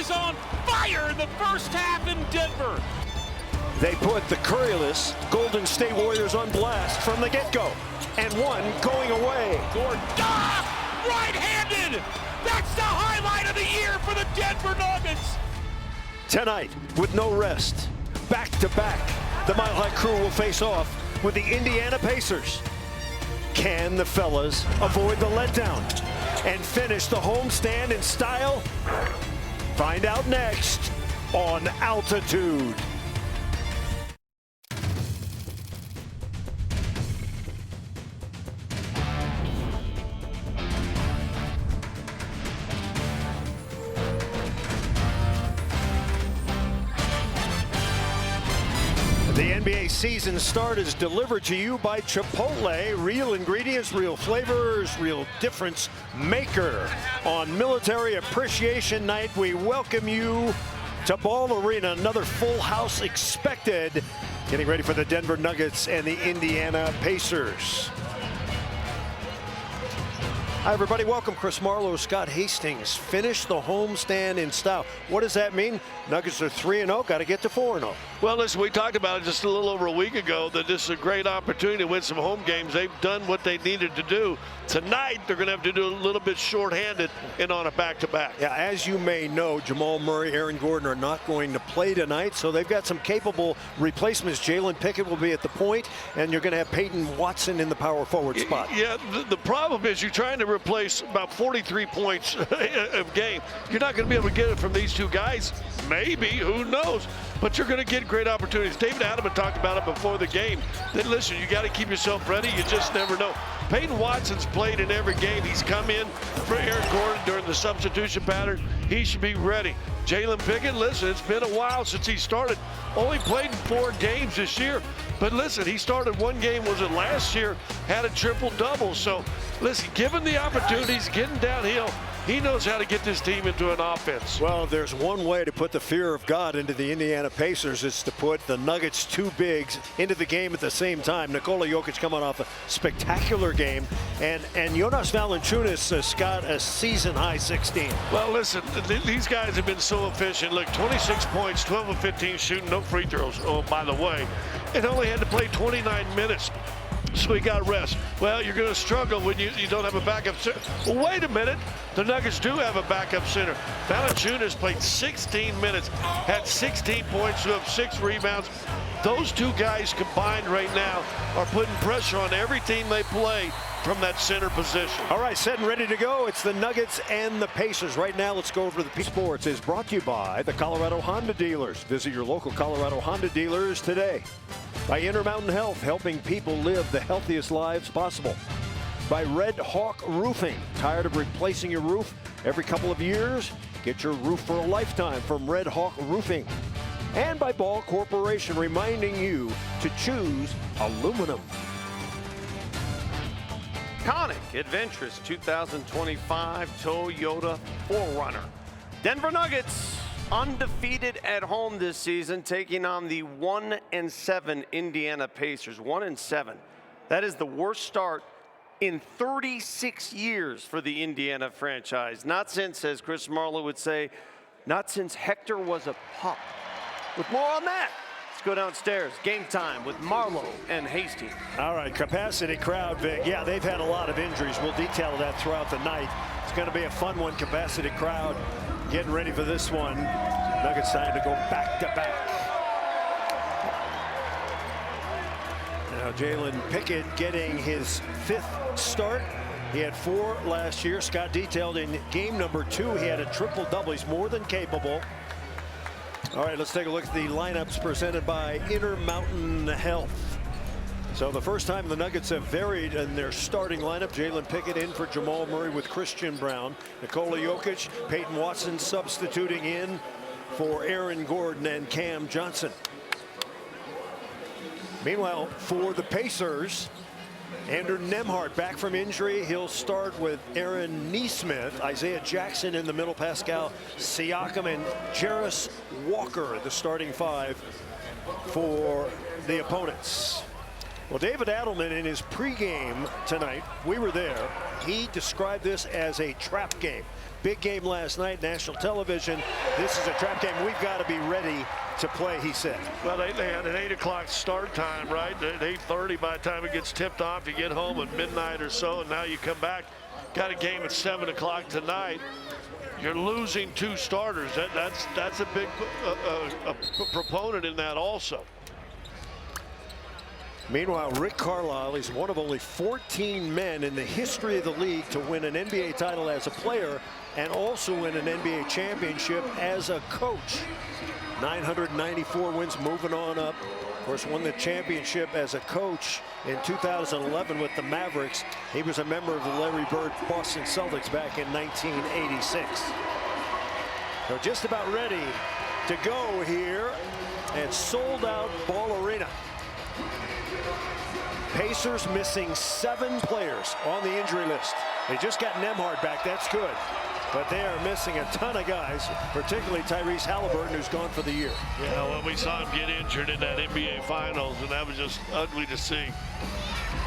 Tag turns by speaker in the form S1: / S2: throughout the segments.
S1: was on fire in the first half in Denver.
S2: They put the curryless Golden State Warriors on blast from the get-go. And one going away.
S1: Gordon, right-handed! That's the highlight of the year for the Denver Nuggets.
S2: Tonight, with no rest, back-to-back, the Mile High Crew will face off with the Indiana Pacers. Can the fellas avoid the letdown and finish the homestand in style? Find out next on Altitude. The NBA season start is delivered to you by Chipotle. Real ingredients, real flavors, real difference maker. On Military Appreciation Night, we welcome you to Ball Arena. Another full house expected. Getting ready for the Denver Nuggets and the Indiana Pacers. Hi, everybody. Welcome. Chris Marlowe, Scott Hastings. Finish the homestand in style. What does that mean? Nuggets are 3-0. Got to get to 4-0.
S3: Well, listen, we talked about it just a little over a week ago that this is a great opportunity to win some home games. They've done what they needed to do. Tonight, they're going to have to do a little bit shorthanded and on a back-to-back.
S2: Yeah, as you may know, Jamal Murray, Aaron Gordon are not going to play tonight, so they've got some capable replacements. Jalen Pickett will be at the point, and you're going to have Peyton Watson in the power forward spot.
S3: Yeah, the problem is you're trying to replace about 43 points a game. You're not going to be able to get it from these two guys. Maybe, who knows? But you're going to get great opportunities. David Adelman talked about it before the game. That listen, you got to keep yourself ready. You just never know. Peyton Watson's played in every game. He's come in for Aaron Gordon during the substitution pattern. He should be ready. Jalen Pickett, listen, it's been a while since he started. Only played in 4 games this year. But listen, he started one game, was it last year, had a triple-double. So, listen, given the opportunities, getting downhill, he knows how to get this team into an offense.
S2: Well, there's one way to put the fear of God into the Indiana Pacers. It's to put the Nuggets' two bigs into the game at the same time. Nikola Jokic coming off a spectacular game. And Jonas Valanciunas got a season-high 16.
S3: Well, listen, these guys have been so efficient. Look, 26 points, 12 of 15 shooting, no free throws, oh, by the way. And only had to play 29 minutes. So he got rest. Well, you're going to struggle when you don't have a backup center. Well, wait a minute. The Nuggets do have a backup center. Valanciunas played 16 minutes, had 16 points, to have 6 rebounds. Those two guys combined right now are putting pressure on every team they play from that center position.
S2: All right, set and ready to go. It's the Nuggets and the Pacers. Right now, let's go over to the P Sports. Is brought to you by the Colorado Honda dealers. Visit your local Colorado Honda dealers today. By Intermountain Health, helping people live the healthiest lives possible. By Red Hawk Roofing. Tired of replacing your roof every couple of years? Get your roof for a lifetime from Red Hawk Roofing. And by Ball Corporation, reminding you to choose aluminum.
S4: Iconic, adventurous 2025 Toyota 4Runner. Denver Nuggets undefeated at home this season, taking on the 1-7 Indiana Pacers. 1-7. That is the worst start in 36 years for the Indiana franchise. Not since, as Chris Marlowe would say, not since Hector was a pup. With more on that, let's go downstairs. Game time with Marlowe and Hastings.
S2: All right, capacity crowd, Vic. Yeah, they've had a lot of injuries. We'll detail that throughout the night. It's going to be a fun one, capacity crowd. Getting ready for this one. Nuggets time to go back-to-back. Now Jalen Pickett getting his 5th start. He had 4 last year. Scott detailed in game number 2, he had a triple-double. He's more than capable. All right, let's take a look at the lineups presented by Intermountain Health. So the first time the Nuggets have varied in their starting lineup. Jalen Pickett in for Jamal Murray with Christian Brown. Nikola Jokic, Peyton Watson substituting in for Aaron Gordon and Cam Johnson. Meanwhile, for the Pacers, Andrew Nembhard back from injury. He'll start with Aaron Nesmith, Isaiah Jackson in the middle, Pascal Siakam, and Jarris Walker, the starting 5 for the opponents. Well, David Adelman in his pregame tonight, we were there. He described this as a trap game. Big game last night, national television. This is a trap game. We've got to be ready to play, he said.
S3: Well, they had an 8 o'clock start time, right? At 8:30 by the time it gets tipped off, you get home at midnight or so, and now you come back, got a game at 7 o'clock tonight. You're losing 2 starters. That's a big proponent in that also.
S2: Meanwhile, Rick Carlisle is one of only 14 men in the history of the league to win an NBA title as a player and also win an NBA championship as a coach. 994 wins, moving on up. Of course, won the championship as a coach in 2011 with the Mavericks. He was a member of the Larry Bird Boston Celtics back in 1986. So just about ready to go here and sold out Ball Arena. Pacers missing 7 players on the injury list. They just got Nembhard back. That's good. But they are missing a ton of guys, particularly Tyrese Halliburton, who's gone for the year.
S3: Yeah, well, we saw him get injured in that NBA Finals, and that was just ugly to see.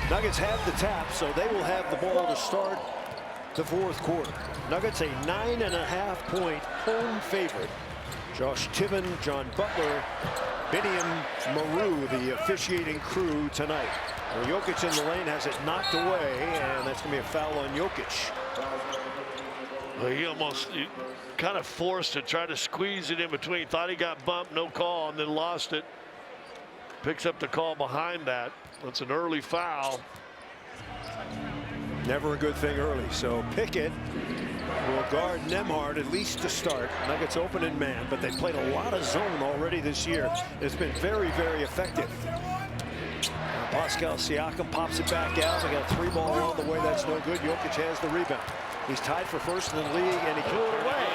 S2: Nuggets have the tap, so they will have the ball to start the 4th quarter. Nuggets a 9.5-point home favorite. Josh Tiven, John Butler, Biniam Maru, the officiating crew tonight. Well, Jokic in the lane has it knocked away, and that's going to be a foul on Jokic.
S3: Well, he kind of forced it, tried to squeeze it in between. Thought he got bumped, no call, and then lost it. Picks up the call behind that. That's an early foul.
S2: Never a good thing early. So Pickett will guard Nembhard at least to start. Nuggets open in man, but they played a lot of zone already this year. It's been very, very effective. Pascal Siakam pops it back out. They got a 3-ball on the way. That's no good. Jokic has the rebound. He's tied for first in the league, and he threw it away.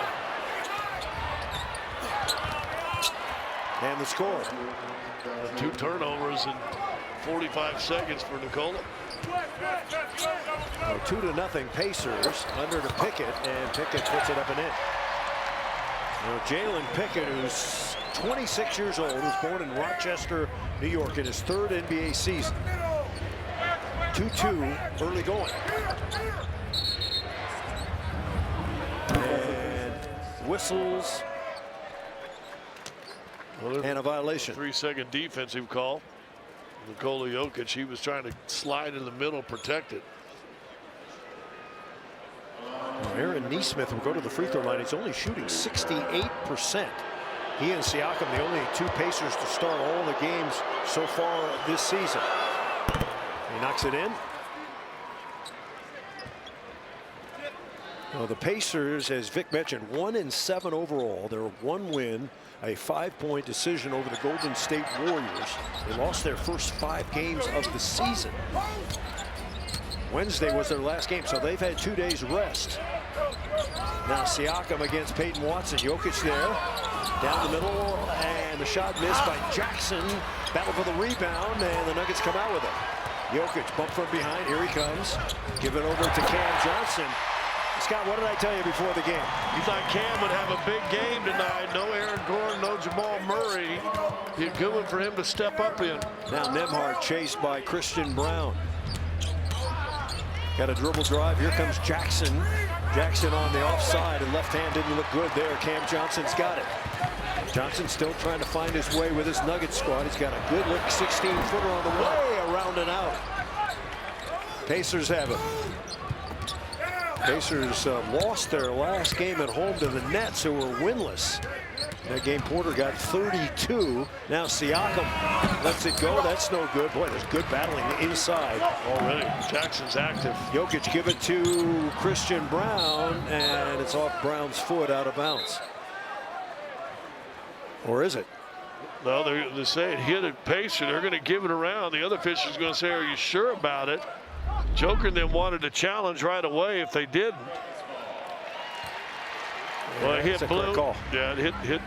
S2: And the score.
S3: 2 turnovers in 45 seconds for Nikola.
S2: 2-0 Pacers, under to Pickett, and Pickett puts it up and in. Now, Jalen Pickett, who's 26 years old, was born in Rochester, New York, in his 3rd NBA season. 2-2, early going. And whistles and a violation.
S3: 3-second defensive call. Nikola Jokic, he was trying to slide in the middle, protect it.
S2: Aaron Nesmith will go to the free throw line. He's only shooting 68%. He and Siakam, the only 2 Pacers to start all the games so far this season. He knocks it in. Well, the Pacers, as Vic mentioned, 1-7 overall. They're 1 win, a 5-point decision over the Golden State Warriors. They lost their first 5 games of the season. Wednesday was their last game, so they've had 2 days rest. Now Siakam against Peyton Watson. Jokic there, down the middle, and the shot missed by Jackson. Battle for the rebound, and the Nuggets come out with it. Jokic bump from behind. Here he comes. Give it over to Cam Johnson. Scott, what did I tell you before the game?
S3: You thought Cam would have a big game tonight. No Aaron Gordon, no Jamal Murray. Be a good one for him to step up in.
S2: Now Nembhard chased by Christian Brown. Got a dribble drive. Here comes Jackson. Jackson on the offside, and left hand didn't look good there. Cam Johnson's got it. Johnson still trying to find his way with his Nuggets squad. He's got a good look 16-footer on the way, around and out. Pacers have it. Pacers lost their last game at home to the Nets, who were winless. That game, Porter got 32. Now Siakam lets it go. That's no good. Boy, there's good battling inside.
S3: Already, Jackson's active.
S2: Jokic give it to Christian Brown, and it's off Brown's foot, out of bounds. Or is it?
S3: Well, they say it hit at Pacer. They're going to give it around. The other official's going to say, are you sure about it? Joker then wanted to challenge right away if they didn't. Well, it hit Blue. Yeah, it hit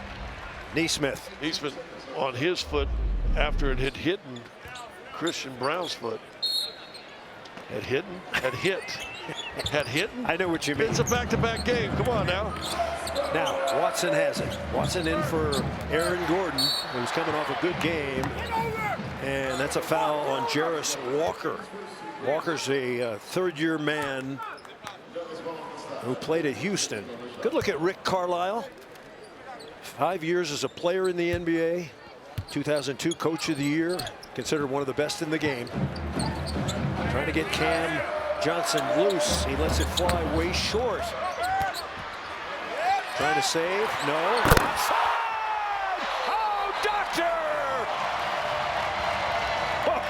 S2: Nesmith.
S3: Nesmith on his foot after it had hit Christian Brown's foot. Had hit.
S2: I know what you mean.
S3: It's a back-to-back game. Come on now.
S2: Now Watson has it. Watson in for Aaron Gordon, who's coming off a good game. And that's a foul on Jarace Walker. Walker's a third-year man who played at Houston. Good look at Rick Carlisle. 5 years as a player in the NBA. 2002 Coach of the Year. Considered one of the best in the game. Trying to get Cam Johnson loose. He lets it fly way short. Trying to save. No. Oh, Doctor!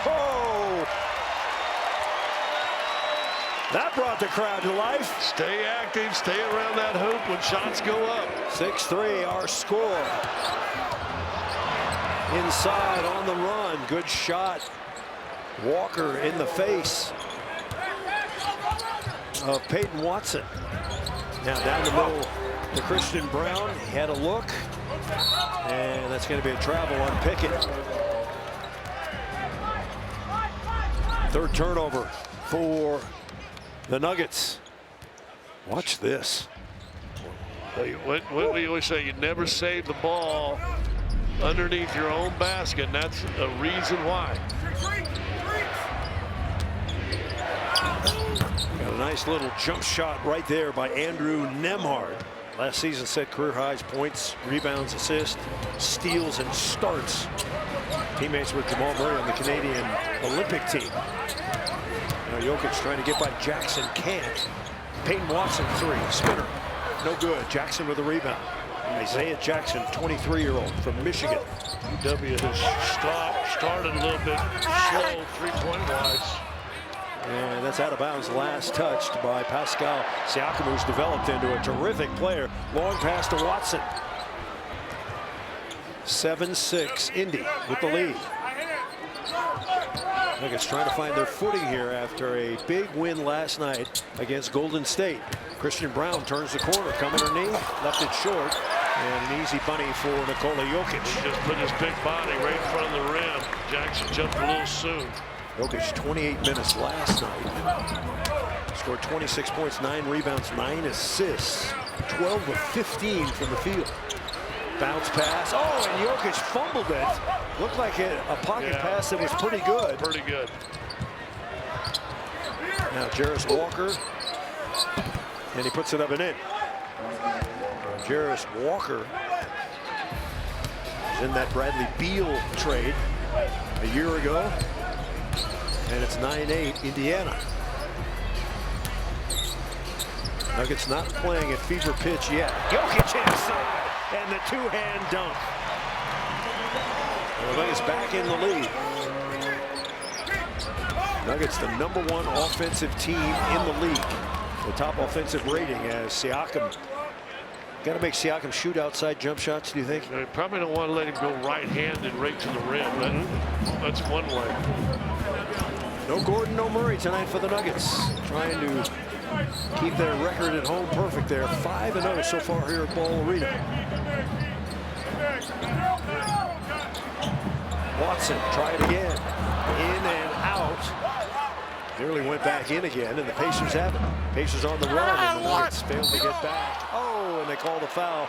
S2: Oh! That brought the crowd to life.
S3: Stay active, stay around that hoop when shots go up.
S2: 6-3, our score. Inside on the run. Good shot. Walker in the face of Peyton Watson. Now down the middle to Christian Braun. He had a look. And that's going to be a travel on Pickett. Third turnover for the Nuggets. Watch this.
S3: What we always say, you never save the ball underneath your own basket, and that's a reason why.
S2: Got a nice little jump shot right there by Andrew Nembhard. Last season set career highs, points, rebounds, assists, steals, and starts. Teammates with Jamal Murray on the Canadian Olympic team. Now Jokic trying to get by Jackson, can't. Peyton Watson, three, spinner, no good. Jackson with a rebound. Isaiah Jackson, 23-year-old from Michigan.
S3: W has started a little bit slow, three-point wise.
S2: And that's out of bounds. Last touched by Pascal Siakam, who's developed into a terrific player. Long pass to Watson. 7-6, Indy with the lead. Nuggets trying to find their footing here after a big win last night against Golden State. Christian Braun turns the corner, coming underneath, left it short, and an easy bunny for Nikola Jokic.
S3: He just put his big body right in front of the rim. Jackson jumped a little soon.
S2: Jokic 28 minutes last night. Scored 26 points, 9 rebounds, 9 assists, 12 of 15 from the field. Bounce pass. Oh, and Jokic fumbled it. Looked like a pocket pass that was pretty good.
S3: Pretty good.
S2: Now Jarace Walker. And he puts it up and in. Jarace Walker is in that Bradley Beal trade a year ago. And it's 9-8 Indiana. Nuggets not playing at fever pitch yet. Jokic inside. And the two-hand dunk. The Nuggets back in the lead. Nuggets the #1 offensive team in the league. The top offensive rating as Siakam. Got to make Siakam shoot outside jump shots, do you think?
S3: They probably don't want to let him go right-handed right to the rim. That's one way.
S2: No Gordon, no Murray tonight for the Nuggets. Trying to keep their record at home perfect there. 5-0 so far here at Ball Arena. Watson, try it again. In and out. Nearly went back in again, and the Pacers have it. Pacers on the run, and the Nuggets failed to get back. Oh, and they call the foul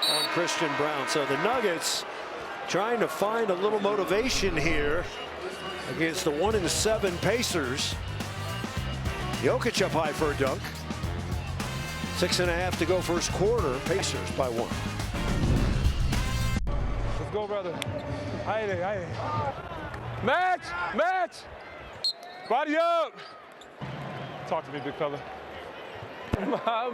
S2: on Christian Braun. So the Nuggets trying to find a little motivation here against the 1-7 Pacers. Jokic up high for a dunk. 6.5 to go first quarter. Pacers by 1.
S5: Let's go, brother. Aye. Match! Body up! Talk to me, big fella. Ma.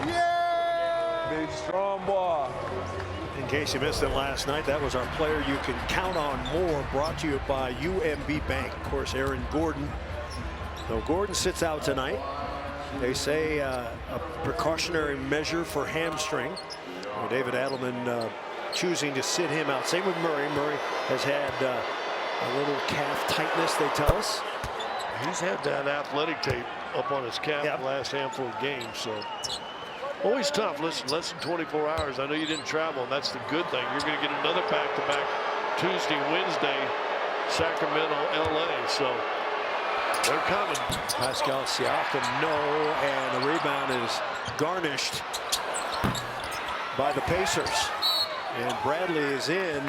S5: Yeah! Big strong boy.
S2: In case you missed it last night, that was our Player You Can Count On More, brought to you by UMB Bank. Of course, Aaron Gordon. Though Gordon sits out tonight, they say a precautionary measure for hamstring. David Adelman choosing to sit him out. Same with Murray. Murray has had a little calf tightness, they tell us.
S3: He's had that athletic tape up on his calf the last handful of games, so always tough. Listen, less than 24 hours. I know you didn't travel, and that's the good thing. You're going to get another back-to-back Tuesday, Wednesday, Sacramento, LA. So They're coming.
S2: Pascal Siakam, no, and the rebound is garnished by the Pacers. And Bradley is in,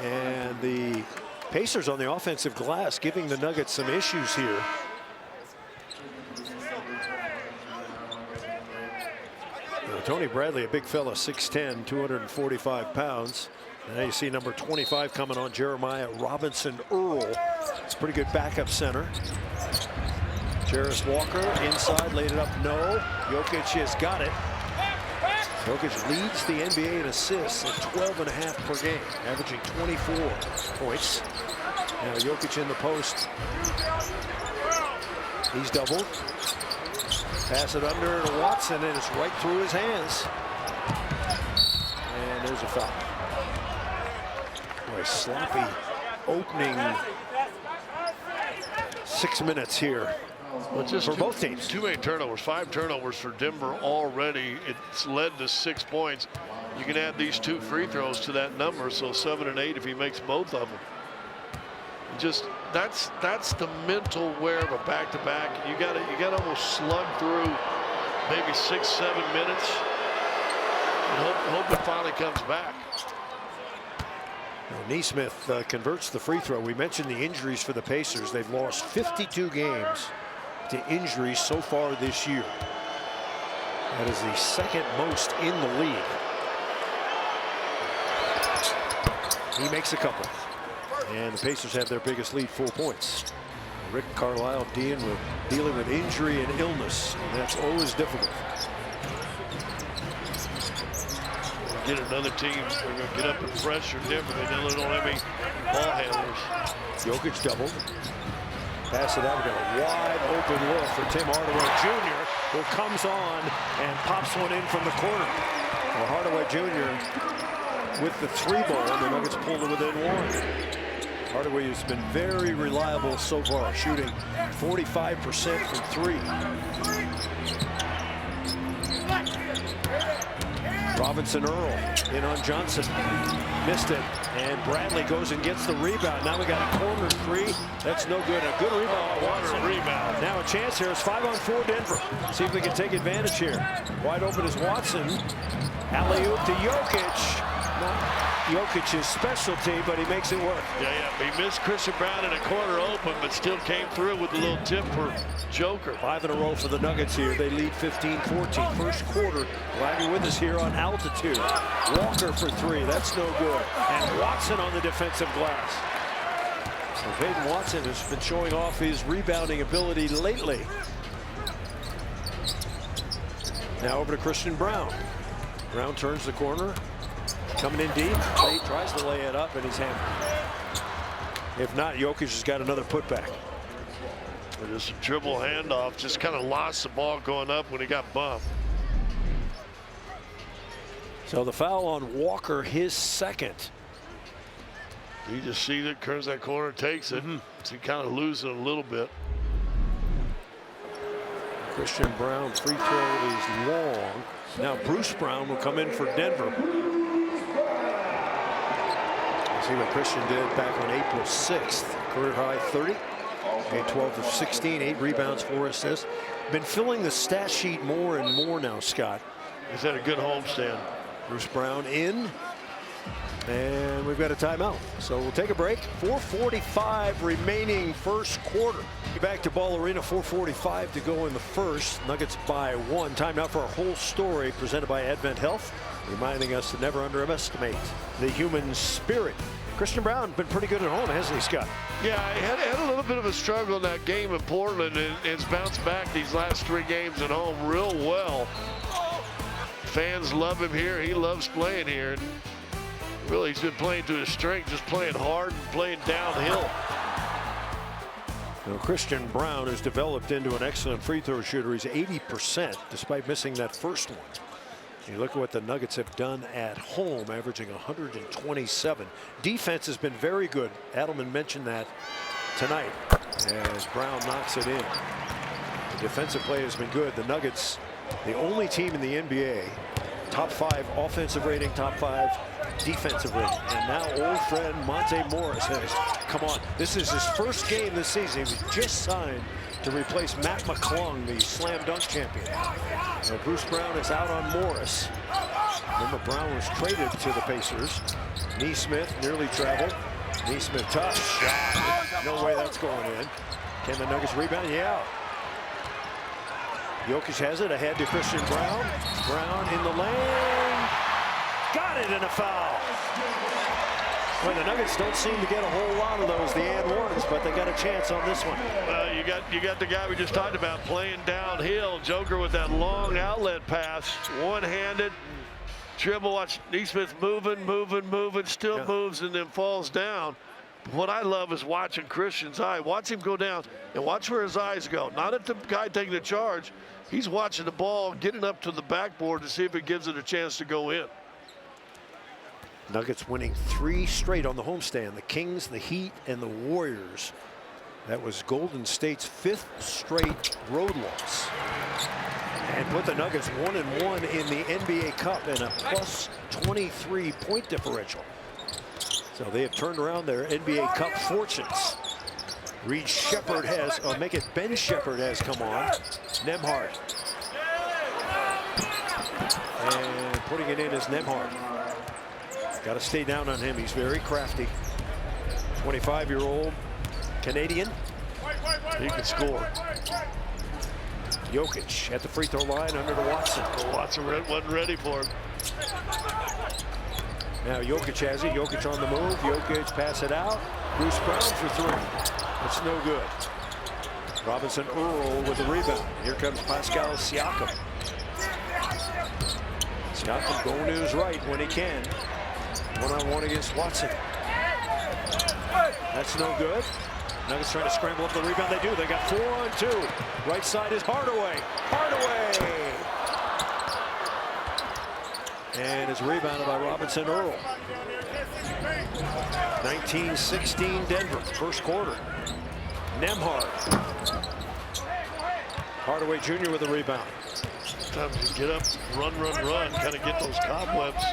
S2: and the Pacers on the offensive glass giving the Nuggets some issues here. Now, Tony Bradley, a big fella, 6'10", 245 pounds. And now you see number 25 coming on, Jeremiah Robinson Earl. It's a pretty good backup center. Jarris Walker inside, laid it up, no. Jokic has got it. Jokic leads the NBA in assists at 12.5 per game, averaging 24 points. Now Jokic in the post. He's doubled. Pass it under to Watson, and it's right through his hands. And there's a foul. Boy, sloppy opening 6 minutes here.
S3: Well, just
S2: for both teams.
S3: Too many turnovers, 5 turnovers for Denver already. It's led to 6 points. You can add these 2 free throws to that number, so 7 and 8 if he makes both of them. Just that's the mental wear of a back-to-back. You got to almost slug through maybe 6-7 minutes and hope it finally comes back.
S2: Nesmith converts the free throw. We mentioned the injuries for the Pacers. They've lost 52 games to injuries so far this year. That is the second most in the league. He makes a couple. And the Pacers have their biggest lead, 4 points. Rick Carlisle dealing with injury and illness, and that's always difficult.
S3: Get another team, they're going to get up and pressure Denver. They don't have any ball handlers.
S2: Jokic doubled. Pass it out. We got a wide open look for Tim Hardaway Jr., who comes on and pops one in from the corner. Well, Hardaway Jr. with the 3 ball, and the Nuggets pulled it within 1. Hardaway has been very reliable so far, shooting 45% from 3. Robinson Earl in on Johnson. Missed it. And Bradley goes and gets the rebound. Now we got a corner 3. That's no good. A good rebound.
S3: Rebound.
S2: Now a chance here. It's 5-on-4 Denver. See if they can take advantage here. Wide open is Watson. Alley-oop to Jokic. Not Jokic's specialty, but he makes it work.
S3: Yeah. He missed Christian Brown in a corner open, but still came through with a little tip for Joker.
S2: 5 in a row for the Nuggets here. They lead 15-14. First quarter. Glad you're with us here on Altitude. Walker for 3. That's no good. And Watson on the defensive glass. So Peyton Watson has been showing off his rebounding ability lately. Now over to Christian Brown. Brown turns the corner. Coming in deep. He tries to lay it up, and he's hammered. If not, Jokic has got another putback.
S3: Just a dribble handoff. Just kind of lost the ball going up when he got bumped.
S2: So the foul on Walker, his second.
S3: You just see that curves that corner, takes it. So he kind of loses it a little bit.
S2: Christian Brown free throw is long. Now Bruce Brown will come in for Denver. See what Christian did back on April 6th. Career high 30. Made 12 of 16, 8 rebounds, 4 assists. Been filling the stat sheet more and more now, Scott.
S3: He's had a good homestand.
S2: Bruce Brown in. And we've got a timeout. So we'll take a break. 4:45 remaining first quarter. Back to Ball Arena, 4:45 to go in the first. Nuggets by 1. Time now for our whole story presented by Advent Health, reminding us to never underestimate the human spirit. Christian Brown been pretty good at home, hasn't he, Scott?
S3: Yeah, he had a little bit of a struggle in that game in Portland, and it's bounced back these last 3 games at home real well. Fans love him here. He loves playing here. And really, he's been playing to his strength, just playing hard and playing downhill.
S2: Now, Christian Brown has developed into an excellent free throw shooter. He's 80% despite missing that first one. You look at what the Nuggets have done at home, averaging 127. Defense has been very good. Adelman mentioned that tonight as Brown knocks it in. The defensive play has been good. The Nuggets, the only team in the NBA top 5 offensive rating, top 5 defensive rating. And now old friend Monte Morris has come on. This is his first game this season. He was just signed to replace Matt McClung, the slam dunk champion. Now Bruce Brown is out on Morris. Remember, Brown was traded to the Pacers. Neesmith nearly traveled. Neesmith, tough shot. No way that's going in. Can the Nuggets rebound? Yeah. Jokic has it ahead to Christian Brown. Brown in the lane. Got it, and a foul. Well, the Nuggets don't seem to get a whole lot of those, the and ones, but they got a chance on this one.
S3: You got the guy we just talked about playing downhill. Joker with that long outlet pass, one-handed. Dribble, watch Neesmith moving, still moves and then falls down. What I love is watching Christian's eye. Watch him go down and watch where his eyes go. Not at the guy taking the charge. He's watching the ball, getting up to the backboard to see if it gives it a chance to go in.
S2: Nuggets winning 3 straight on the homestand. The Kings, the Heat, and the Warriors. That was Golden State's 5th straight road loss. And put the Nuggets 1-1 in the NBA Cup and a plus 23 point differential. So they have turned around their NBA Cup fortunes. Reed Shepherd has, Ben Shepherd has come on. Nembhard. And putting it in is Nembhard. Got to stay down on him. He's very crafty. 25-year-old Canadian.
S3: He can score.
S2: Jokic at the free throw line under to Watson.
S3: Watson wasn't ready for him.
S2: Now Jokic has it. Jokic on the move. Jokic pass it out. Bruce Brown for 3. That's no good. Robinson Earl with the rebound. Here comes Pascal Siakam. Siakam going to his right when he can. One-on-one against Watson. That's no good. Nuggets trying to scramble up the rebound. They do. They got 4 on 2. Right side is Hardaway. Hardaway. And it's rebounded by Robinson Earl. 19-16 Denver. First quarter. Nembhard. Hardaway Jr. with the rebound.
S3: Sometimes you get up, run, kind of get those cobwebs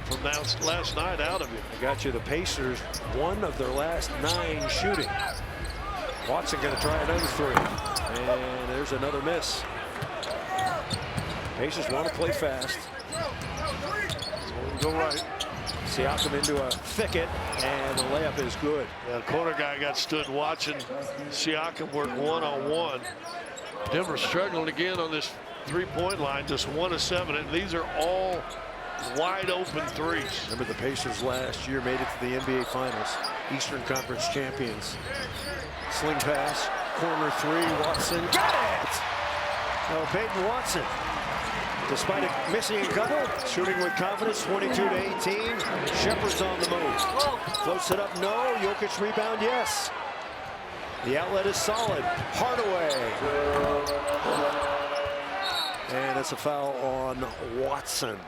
S3: from last night out of you.
S2: I got you the Pacers, 1 of their last 9 shooting. Watson going to try another 3. And there's another miss. Pacers want to play fast.
S3: Go right.
S2: Siakam into a thicket, and the layup is good.
S3: Yeah, the corner guy got stood watching Siakam work one-on-one. Denver struggling again on this 3-point line, just 1 of 7, and these are all wide open threes.
S2: Remember the Pacers last year made it to the NBA Finals, Eastern Conference champions. Sling pass, corner 3, Watson got it! Now Peyton Watson, despite it missing a couple, shooting with confidence, 22-18. Shepherd's on the move. Floats it up, no. Jokic rebound, yes. The outlet is solid. Hardaway. And it's a foul on Watson.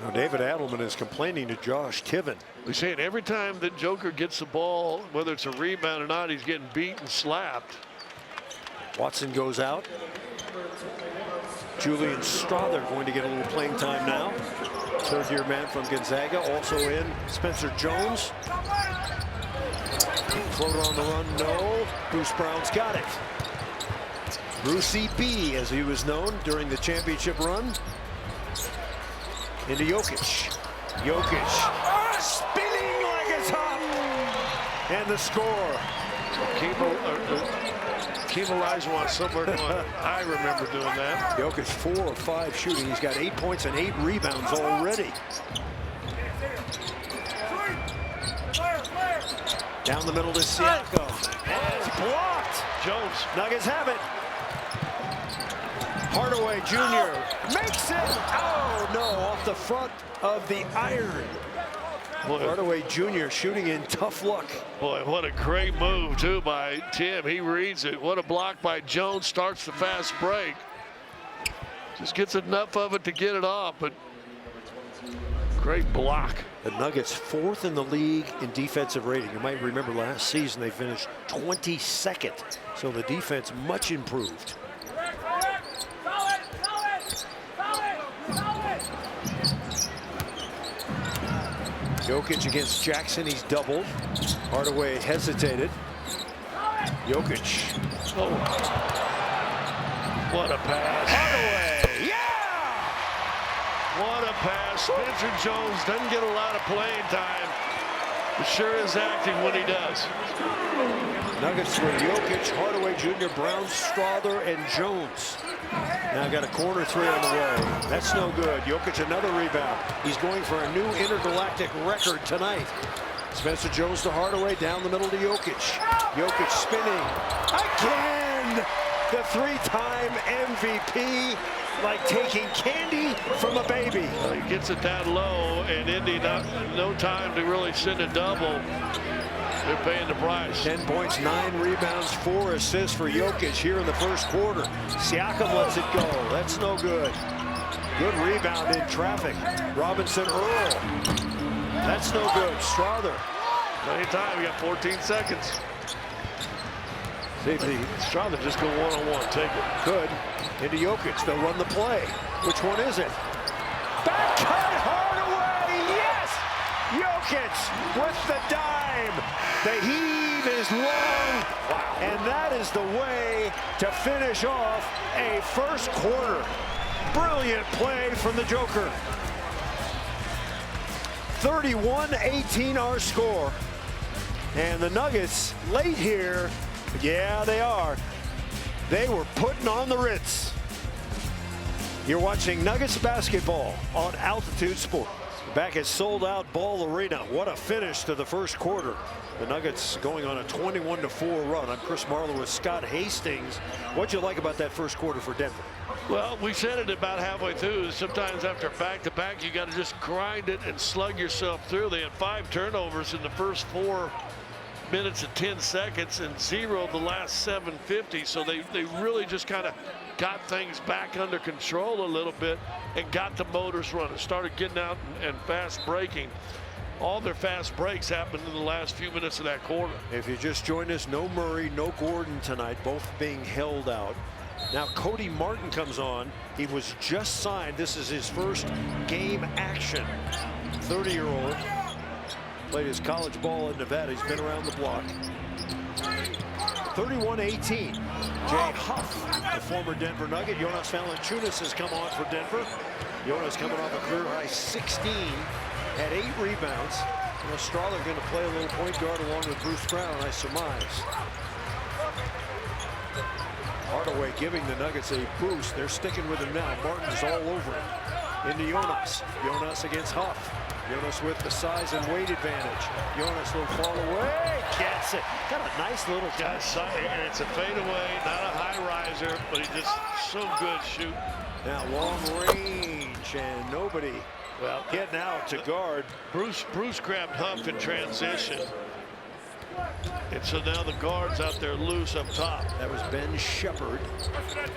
S2: Now David Adelman is complaining to Josh Tiven.
S3: We're saying every time that Joker gets the ball, whether it's a rebound or not, he's getting beat and slapped.
S2: Watson goes out. Julian Strother going to get a little playing time now. Third-year man from Gonzaga. Also in Spencer Jones. Floater on the run, no. Bruce Brown's got it. Brucey B, as he was known during the championship run. Into Jokic. Jokic spinning like it's hot. And the score.
S3: Keem Olajuwon somewhere going, I remember doing that.
S2: Jokic 4 of 5 shooting. He's got 8 points and 8 rebounds already. Down the middle to Siakam. And it's blocked.
S3: Jones.
S2: Nuggets have it. Hardaway Jr. makes it. Oh, no, off the front of the iron.
S3: Boy,
S2: Hardaway Jr. shooting in tough luck.
S3: Boy, what a great move, too, by Tim. He reads it. What a block by Jones. Starts the fast break. Just gets enough of it to get it off, but great block.
S2: The Nuggets 4th in the league in defensive rating. You might remember last season they finished 22nd. So the defense much improved. Jokic against Jackson. He's doubled. Hardaway hesitated. Jokic.
S3: Oh. What a pass.
S2: Hardaway. Yeah!
S3: What a pass. Spencer Jones doesn't get a lot of playing time, but sure is acting when he does.
S2: Nuggets with Jokic, Hardaway Jr., Brown, Strawther, and Jones. Now got a corner three on the way. That's no good. Jokic another rebound. He's going for a new intergalactic record tonight. Spencer Jones to Hardaway, down the middle to Jokic. Jokic spinning again. The 3-time MVP, like taking candy from a baby.
S3: Well, he gets it down low, and Indy no time to really send a double. They're paying the price.
S2: 10 points, 9 rebounds, 4 assists for Jokic here in the first quarter. Siakam lets it go. That's no good. Good rebound in traffic. Robinson Earl. That's no good. Strawther.
S3: Anytime, we got 14 seconds. Strawther just go one-on-one. Take it.
S2: Good. Into Jokic. They'll run the play. Which one is it? Back cut Hardaway. Yes! Jokic with the dime. The heave is long. Wow. And that is the way to finish off a first quarter. Brilliant play from the Joker. 31-18 our score. And the Nuggets late here. Yeah, they are. They were putting on the Ritz. You're watching Nuggets basketball on Altitude Sports. Back at Sold Out Ball Arena. What a finish to the first quarter. The Nuggets going on a 21-4 run. I'm Chris Marlowe with Scott Hastings. What'd you like about that first quarter for Denver?
S3: Well, we said it about halfway through. Sometimes after back-to-back, you got to just grind it and slug yourself through. They had 5 turnovers in the first 4 minutes and 10 seconds and 0 the last 7:50. So they really just kind of got things back under control a little bit and got the motors running. Started getting out and fast breaking. All their fast breaks happened in the last few minutes of that quarter.
S2: If you just joined us, no Murray, no Gordon tonight, both being held out. Now Cody Martin comes on. He was just signed. This is his first game action. 30-year-old. Played his college ball in Nevada. He's been around the block. 31-18. Jay Huff, the former Denver Nugget. Jonas Valanciunas has come on for Denver. Jonas coming off a career-high 16. Had 8 rebounds. Strawther going to play a little point guard along with Bruce Brown, I surmise. Hardaway giving the Nuggets a boost. They're sticking with him now. Martin's all over him. Into Jonas. Jonas against Huff. Jonas with the size and weight advantage. Jonas will fall away. Gets it. Got a nice little touch.
S3: It's a fadeaway, not a high riser, but he's just so good shooting.
S2: Now long range and nobody getting out to guard.
S3: Bruce grabbed Huff in transition. And so now the guard's out there loose up top.
S2: That was Ben Shepherd.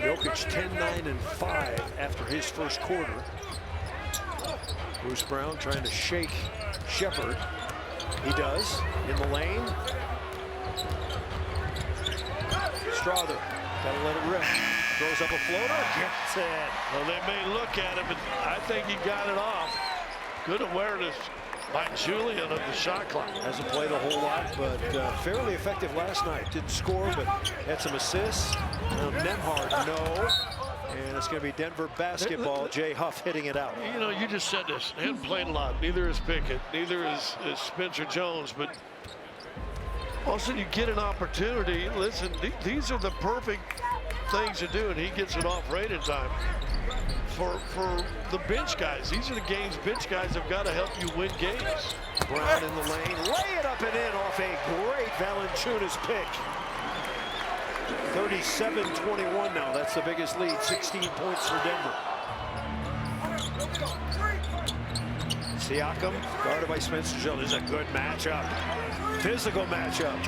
S2: Jokic 10-9-5 after his first quarter. Bruce Brown trying to shake Shepherd. He does in the lane. Strawther, gotta let it rip. Throws up a floater, gets it.
S3: Well, they may look at him, but I think he got it off. Good awareness by Julian of the shot clock.
S2: Hasn't played a whole lot, but fairly effective last night. Didn't score, but had some assists. Now Nembhard, no. And it's going to be Denver basketball. Jay Huff hitting it out.
S3: You know, you just said this. They haven't played a lot. Neither is Pickett. Neither is Spencer Jones. But also you get an opportunity. Listen, these are the perfect things to do, and he gets it off right in time. For the bench guys, these are the games bench guys have got to help you win games.
S2: Brown in the lane, lay it up and in off a great Valanciunas pick. 37-21 now. That's the biggest lead. 16 points for Denver. Siakam guarded by Spencer Jones. This is a good matchup. Physical matchup.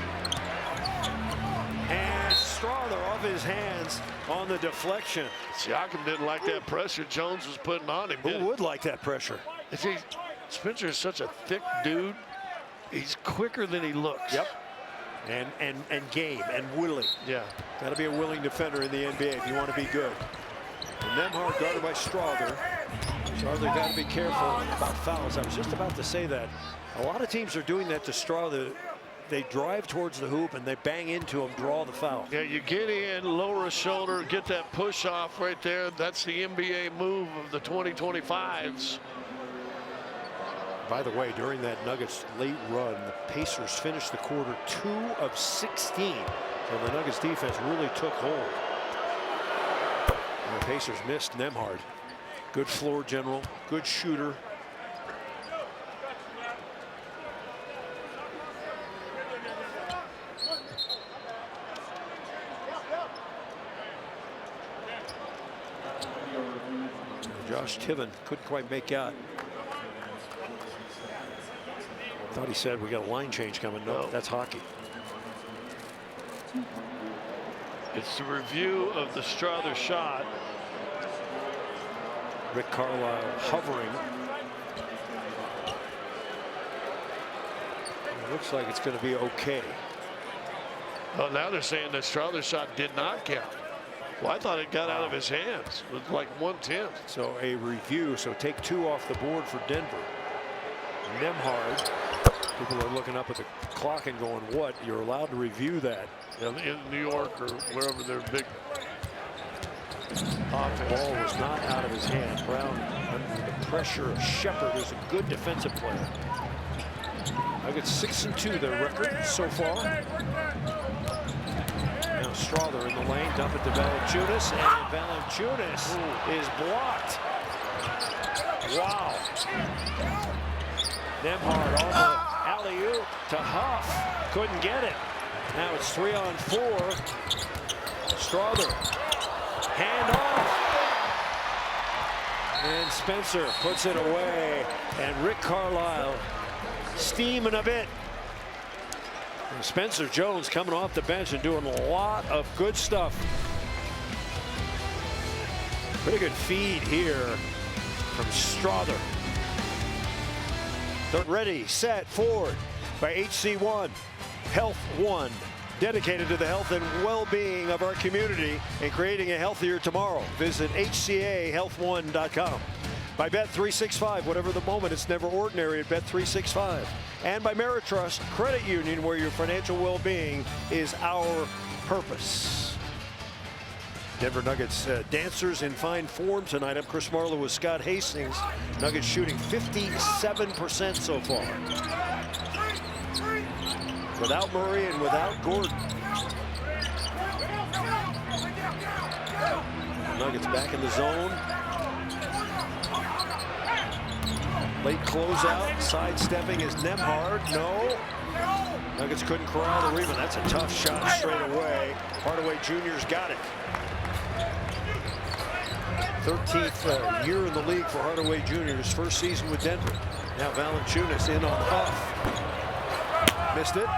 S2: And Strawther off his hands on the deflection.
S3: Siakam didn't like that pressure Jones was putting on him.
S2: Who would like that pressure?
S3: Spencer is such a thick dude. He's quicker than he looks.
S2: Yep. And game and willing.
S3: Yeah.
S2: Got to be a willing defender in the NBA if you want to be good. And Nembhard guarded by Strother. Strother got to be careful about fouls. I was just about to say that. A lot of teams are doing that to Strother. They drive towards the hoop and they bang into him, draw the foul.
S3: Yeah, you get in, lower a shoulder, get that push off right there. That's the NBA move of the 2025s.
S2: By the way, during that Nuggets late run, the Pacers finished the quarter 2 of 16. So the Nuggets defense really took hold. And the Pacers missed Nembhard. Good floor general, good shooter. Josh Tiven couldn't quite make out. Thought he said we got a line change coming. No, that's hockey.
S3: It's the review of the Strother shot.
S2: Rick Carlisle hovering. It looks like it's going to be okay.
S3: Well, now they're saying the Strother shot did not count. Well, I thought it got out of his hands with like 1/10.
S2: So a review. So take 2 off the board for Denver. Nembhard. People are looking up at the clock and going, what? You're allowed to review that.
S3: In New York or wherever they're big.
S2: The ball was not out of his hand. Brown under the pressure of Shepard, who's a good defensive player. Nuggets 6-2 their record so far. Now Strother in the lane, dump it to Valanciunas, and Valanciunas is blocked. Wow. Nembhard on the alley-oop to Huff. Couldn't get it. Now it's 3-on-4. Strother. Hand off. And Spencer puts it away. And Rick Carlisle steaming a bit. And Spencer Jones coming off the bench and doing a lot of good stuff. Pretty good feed here from Strother. Ready, set, forward by HC1. Health One, dedicated to the health and well-being of our community and creating a healthier tomorrow. Visit HCAHealth1.com. By Bet365, whatever the moment, it's never ordinary at Bet365. And by Meritrust Credit Union, where your financial well-being is our purpose. Denver Nuggets dancers in fine form tonight. I'm Chris Marlowe with Scott Hastings. Nuggets shooting 57% so far. Without Murray and without Gordon. Nuggets back in the zone. Late closeout, sidestepping is Nembhard. No. Nuggets couldn't corral the rebound. That's a tough shot straight away. Hardaway Jr.'s got it. 13th year in the league for Hardaway Jr., his first season with Denver. Now Valanciunas in on Huff. Missed it.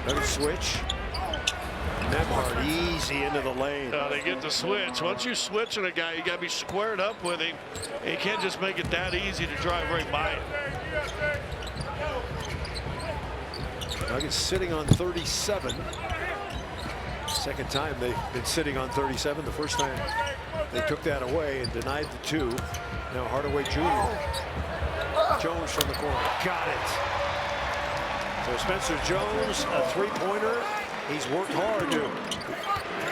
S2: Another switch. Nembhard easy into the lane.
S3: They get the switch. Once you switch on a guy, you got to be squared up with him. You can't just make it that easy to drive right by him.
S2: Nuggets sitting on 37. Second time they've been sitting on 37. The first time they took that away and denied the 2. Now Hardaway Jr. Jones from the corner. Got it. So Spencer Jones, a 3-pointer. He's worked hard to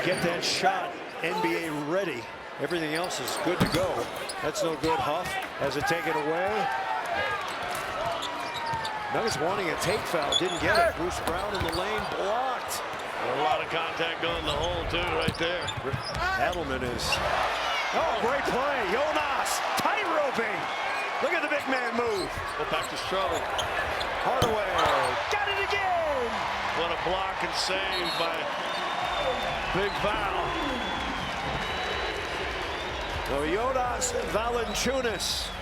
S2: get that shot NBA ready. Everything else is good to go. That's no good. Huff has it taken away. Nuggets wanting a take foul, didn't get it. Bruce Brown in the lane, blocked.
S3: A lot of contact going in the hole too, right there.
S2: Adelman is, oh, great play. Jonas, tight roping. Look at the big man move.
S3: Go back to Strother.
S2: Hardaway, got it again.
S3: What a block and save by Big Val.
S2: So Jonas Valanciunas.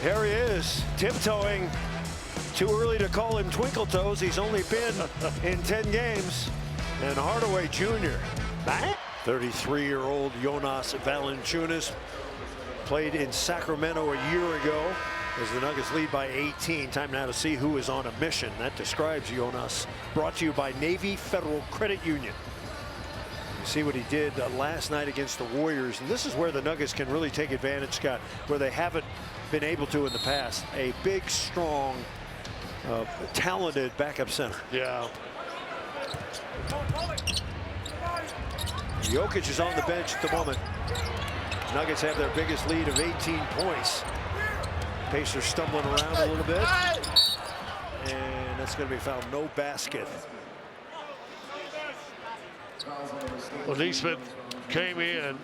S2: Here he is, tiptoeing Too early to call him Twinkle Toes. He's only been in 10 games. And Hardaway Jr. 33-year-old Jonas Valanciunas played in Sacramento a year ago as the Nuggets lead by 18. Time now to see who is on a mission. That describes Jonas. Brought to you by Navy Federal Credit Union. You see what he did last night against the Warriors. And this is where the Nuggets can really take advantage, Scott, where they haven't been able to in the past. A big, strong, talented backup center.
S3: Yeah.
S2: Jokic is on the bench at the moment. Nuggets have their biggest lead of 18 points. Pacers stumbling around a little bit. And that's going to be fouled. No basket.
S3: Well, Nesmith came in.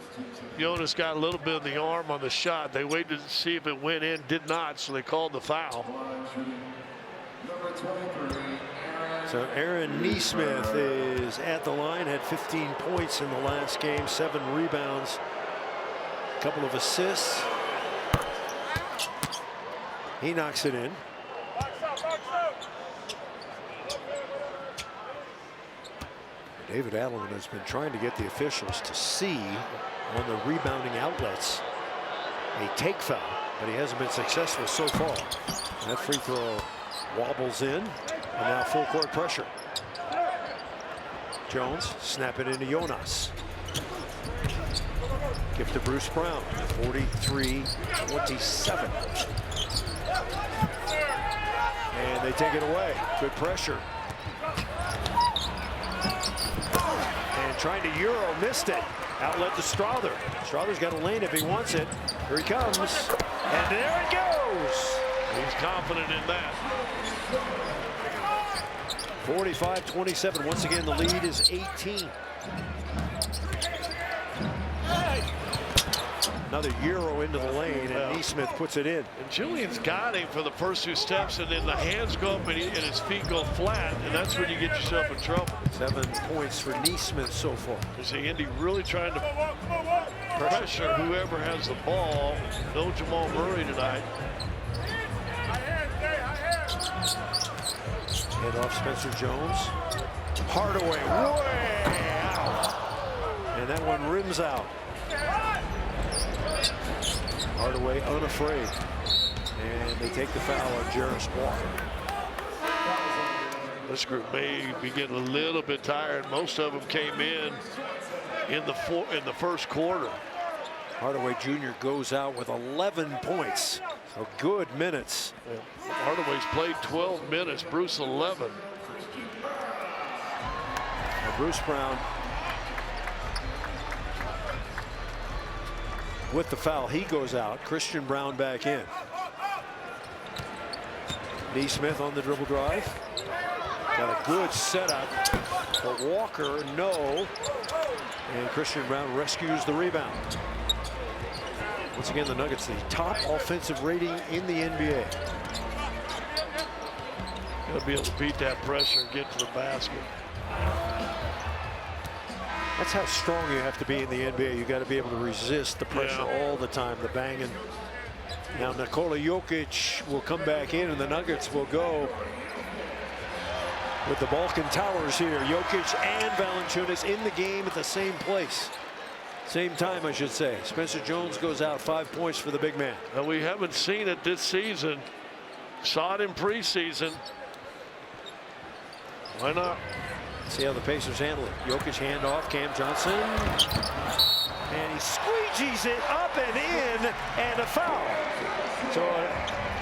S3: Jonas got a little bit of the arm on the shot. They waited to see if it went in. Did not, so they called the foul.
S2: So Aaron Nesmith is at the line, had 15 points in the last game, 7 rebounds, a couple of assists. He knocks it in. David Adelman has been trying to get the officials to see on the rebounding outlets a take foul, but he hasn't been successful so far. That free throw wobbles in, and now full court pressure. Jones snap it into Jonas. Give to Bruce Brown. 43-27. And they take it away. Good pressure. And trying to Euro, missed it. Outlet to Strawther. Strawther's got a lane if he wants it. Here he comes. And there it goes.
S3: He's confident in that.
S2: 45-27. Once again, the lead is 18. Another Euro into the lane, and Nesmith puts it in.
S3: And Julian's got him for the first 2 steps, and then the hands go up and his feet go flat, and that's when you get yourself in trouble.
S2: 7 points for Nesmith so far.
S3: You see Indy really trying to pressure whoever has the ball. No Jamal Murray tonight.
S2: Hand off Spencer Jones. Hardaway way out. And that one rims out. Hardaway unafraid. And they take the foul on Jarris Walker.
S3: This group may be getting a little bit tired. Most of them came in the first quarter.
S2: Hardaway Jr. goes out with 11 points. So good minutes.
S3: Yeah. Hardaway's played 12 minutes. Bruce 11.
S2: And Bruce Brown with the foul. He goes out. Christian Brown back in. Nesmith on the dribble drive. Got a good setup. But Walker, no. And Christian Brown rescues the rebound. Once again, the Nuggets, the top offensive rating in the NBA.
S3: Got to be able to beat that pressure and get to the basket.
S2: That's how strong you have to be in the NBA. You got to be able to resist the pressure all the time, the banging. Now Nikola Jokic will come back in, and the Nuggets will go with the Balkan Towers here. Jokic and Valanciunas in the game at the same place. Same time, I should say. Spencer Jones goes out, 5 points for the big man.
S3: Now, we haven't seen it this season. Saw it in preseason. Why not?
S2: See how the Pacers handle it. Jokic handoff, Cam Johnson. And he squeegees it up and in, and a foul. So a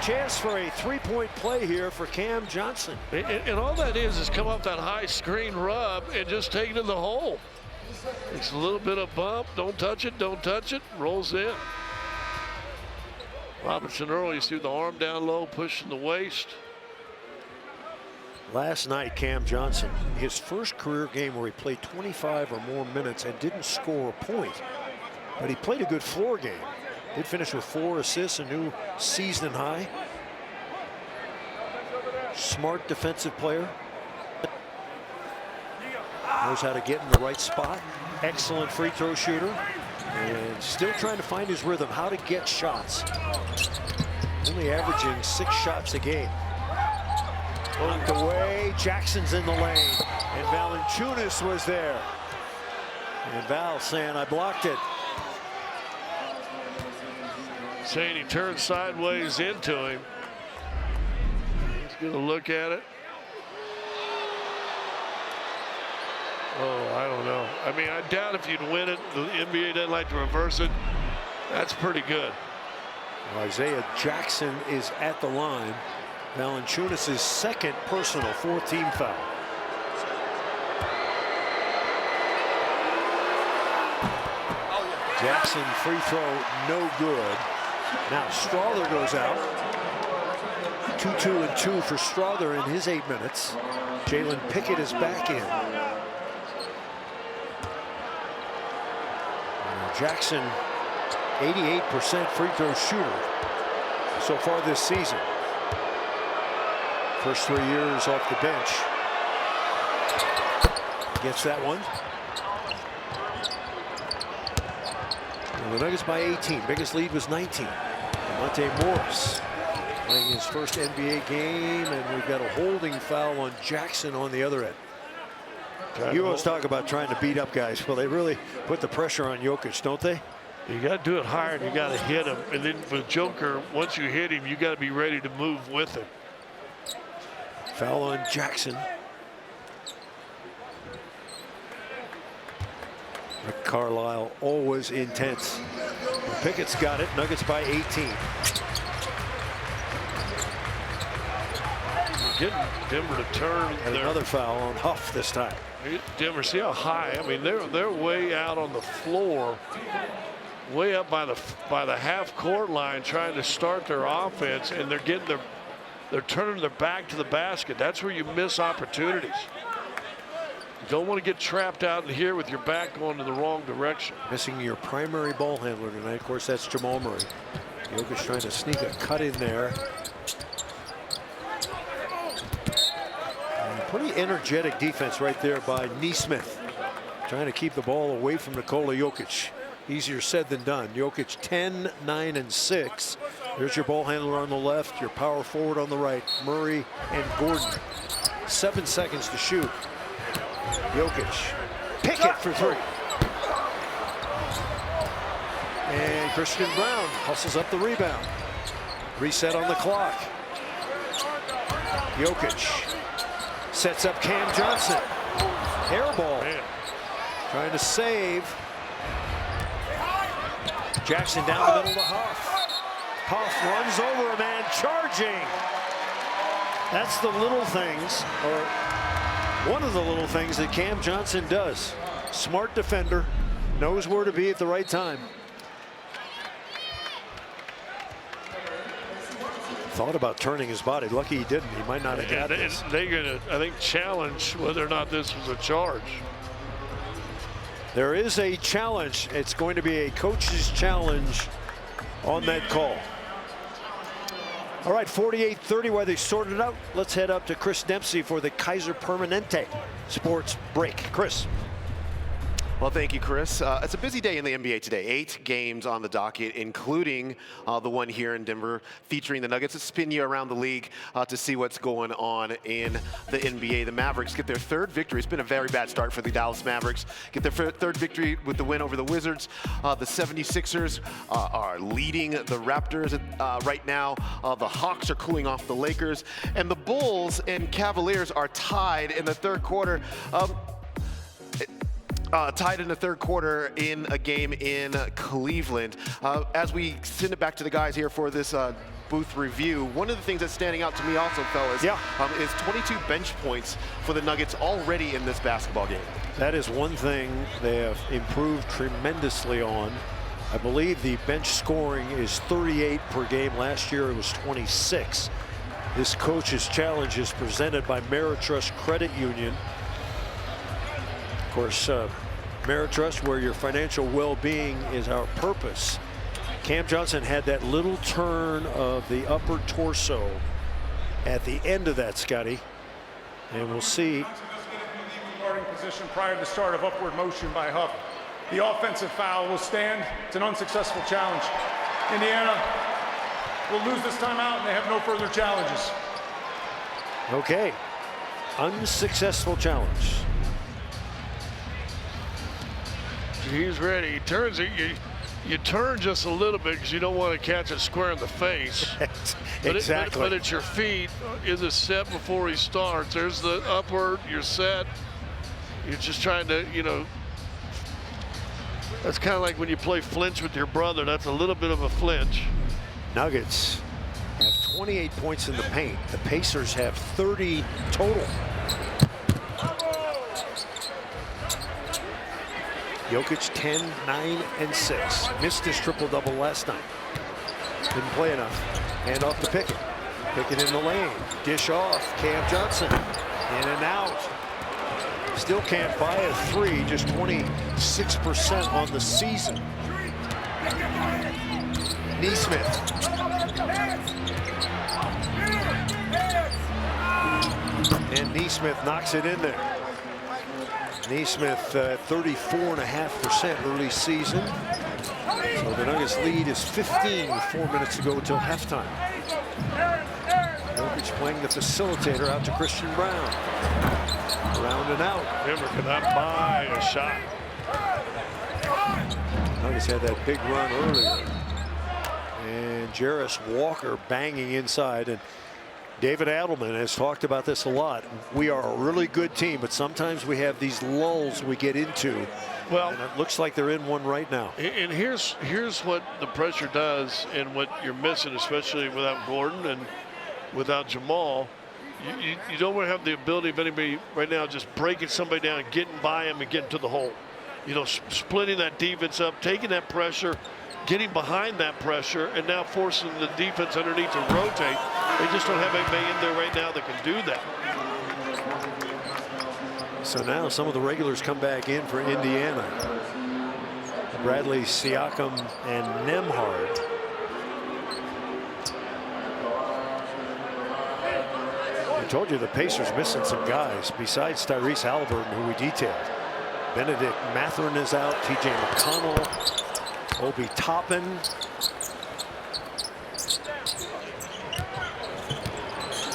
S2: chance for a 3-point play here for Cam Johnson.
S3: And all that is come up that high screen rub and just take it in the hole. It's a little bit of bump. Don't touch it. Don't touch it. Rolls in. Robinson Earl, you see the arm down low, pushing the waist.
S2: Last night, Cam Johnson, his first career game where he played 25 or more minutes and didn't score a point. But he played a good floor game. Did finish with 4 assists, a new season high. Smart defensive player. Knows how to get in the right spot. Excellent free throw shooter. And still trying to find his rhythm, how to get shots. Only averaging 6 shots a game. Knocked away. Jackson's in the lane. And Valanciunas was there. And Val saying, I blocked it.
S3: Saying he turned sideways into him. He's going to look at it. Oh, I don't know. I mean, I doubt if you'd win it. The NBA doesn't like to reverse it. That's pretty good.
S2: Isaiah Jackson is at the line. Valanciunas' second personal, 4th team foul. Jackson free throw, no good. Now Strawther goes out. 2-2 and 2 for Strawther in his 8 minutes. Jalen Pickett is back in. Jackson, 88% free throw shooter so far this season. First 3 years off the bench. Gets that one. And the Nuggets by 18. Biggest lead was 19. Monte Morris playing his first NBA game, and we've got a holding foul on Jackson on the other end. You always talk about trying to beat up guys. Well, they really put the pressure on Jokic, don't they?
S3: You got to do it hard. You got to hit him. And then with Joker, once you hit him, you got to be ready to move with him.
S2: Foul on Jackson. Rick Carlisle always intense. Pickett's got it. Nuggets by 18.
S3: Getting Denver to turn.
S2: And another foul on Huff this time.
S3: Denver, see how high? I mean, they're way out on the floor, way up by the half-court line, trying to start their offense, and they're turning their back to the basket. That's where you miss opportunities. You don't want to get trapped out in here with your back going in the wrong direction.
S2: Missing your primary ball handler tonight. Of course, that's Jamal Murray. Jokic trying to sneak a cut in there. And pretty energetic defense right there by Nesmith. Trying to keep the ball away from Nikola Jokic. Easier said than done. Jokic 10, 9, and 6. There's your ball handler on the left, your power forward on the right, Murray and Gordon. 7 seconds to shoot. Jokic. Pickett for 3. And Christian Brown hustles up the rebound. Reset on the clock. Jokic sets up Cam Johnson. Air ball. Trying to save. Jackson down the middle to Huff. Huff runs over a man, charging. That's the little things, or one of the little things that Cam Johnson does. Smart defender, knows where to be at the right time. Thought about turning his body. Lucky he didn't. He might not have got this.
S3: They're going to, I think, challenge whether or not this was a charge.
S2: There is a challenge. It's going to be a coach's challenge on that call. All right, 48-30 while they sort it out. Let's head up to Chris Dempsey for the Kaiser Permanente Sports Break. Chris.
S6: Well, thank you, Chris. It's a busy day in the NBA today. 8 games on the docket, including the one here in Denver, featuring the Nuggets. Let's spin you around the league to see what's going on in the NBA. The Mavericks get their 3rd victory. It's been a very bad start for the Dallas Mavericks. Get their 3rd victory with the win over the Wizards. The 76ers are leading the Raptors right now. The Hawks are cooling off the Lakers. And the Bulls and Cavaliers are tied in the 3rd quarter. Tied in the 3rd quarter in a game in Cleveland. As we send it back to the guys here for this booth review, one of the things that's standing out to me also, fellas, is 22 bench points for the Nuggets already in this basketball game.
S2: That is one thing they have improved tremendously on. I believe the bench scoring is 38 per game. Last year it was 26. This coach's challenge is presented by Ameritrust Credit Union. Of course, Ameritrust, where your financial well-being is our purpose. Cam Johnson had that little turn of the upper torso at the end of that, Scotty. And we'll see.
S7: Starting position prior to the start of upward motion by Huff. The offensive foul will stand. It's an unsuccessful challenge. Indiana will lose this timeout, and they have no further challenges.
S2: Okay. Unsuccessful challenge.
S3: He's ready. He turns it. You turn just a little bit because you don't want to catch it square in the face.
S2: Exactly.
S3: But it's your feet. Is it set before he starts? There's the upward. You're set. You're just trying to, you know. That's kind of like when you play flinch with your brother. That's a little bit of a flinch.
S2: Nuggets have 28 points in the paint. The Pacers have 30 total. Jokic 10, 9, and 6. Missed his triple-double last night. Didn't play enough. Hand off to Pickett. Pickett in the lane. Dish off. Cam Johnson. In and out. Still can't buy a three. Just 26% on the season. Nesmith. And Nesmith knocks it in there. Nesmith 34.5% early season. So the Nuggets lead is 15 with 4 minutes to go until halftime. Jokic playing the facilitator out to Christian Brown. Round and out.
S3: Denver cannot buy a shot.
S2: Nuggets had that big run earlier. And Jarris Walker banging inside. And David Adelman has talked about this a lot. We are a really good team, but sometimes we have these lulls we get into.
S3: Well,
S2: and it looks like they're in one right now.
S3: And here's what the pressure does, and what you're missing, especially without Gordon and without Jamal. You don't have the ability of anybody right now just breaking somebody down and getting by him and getting to the hole. You know, splitting that defense up, taking that pressure, getting behind that pressure, and now forcing the defense underneath to rotate. They just don't have anybody in there right now that can do that.
S2: So now some of the regulars come back in for Indiana. Bradley, Siakam, and Nembhard. I told you the Pacers missing some guys besides Tyrese Halliburton, who we detailed. Benedict Mathurin is out. TJ McConnell. Obi Toppin.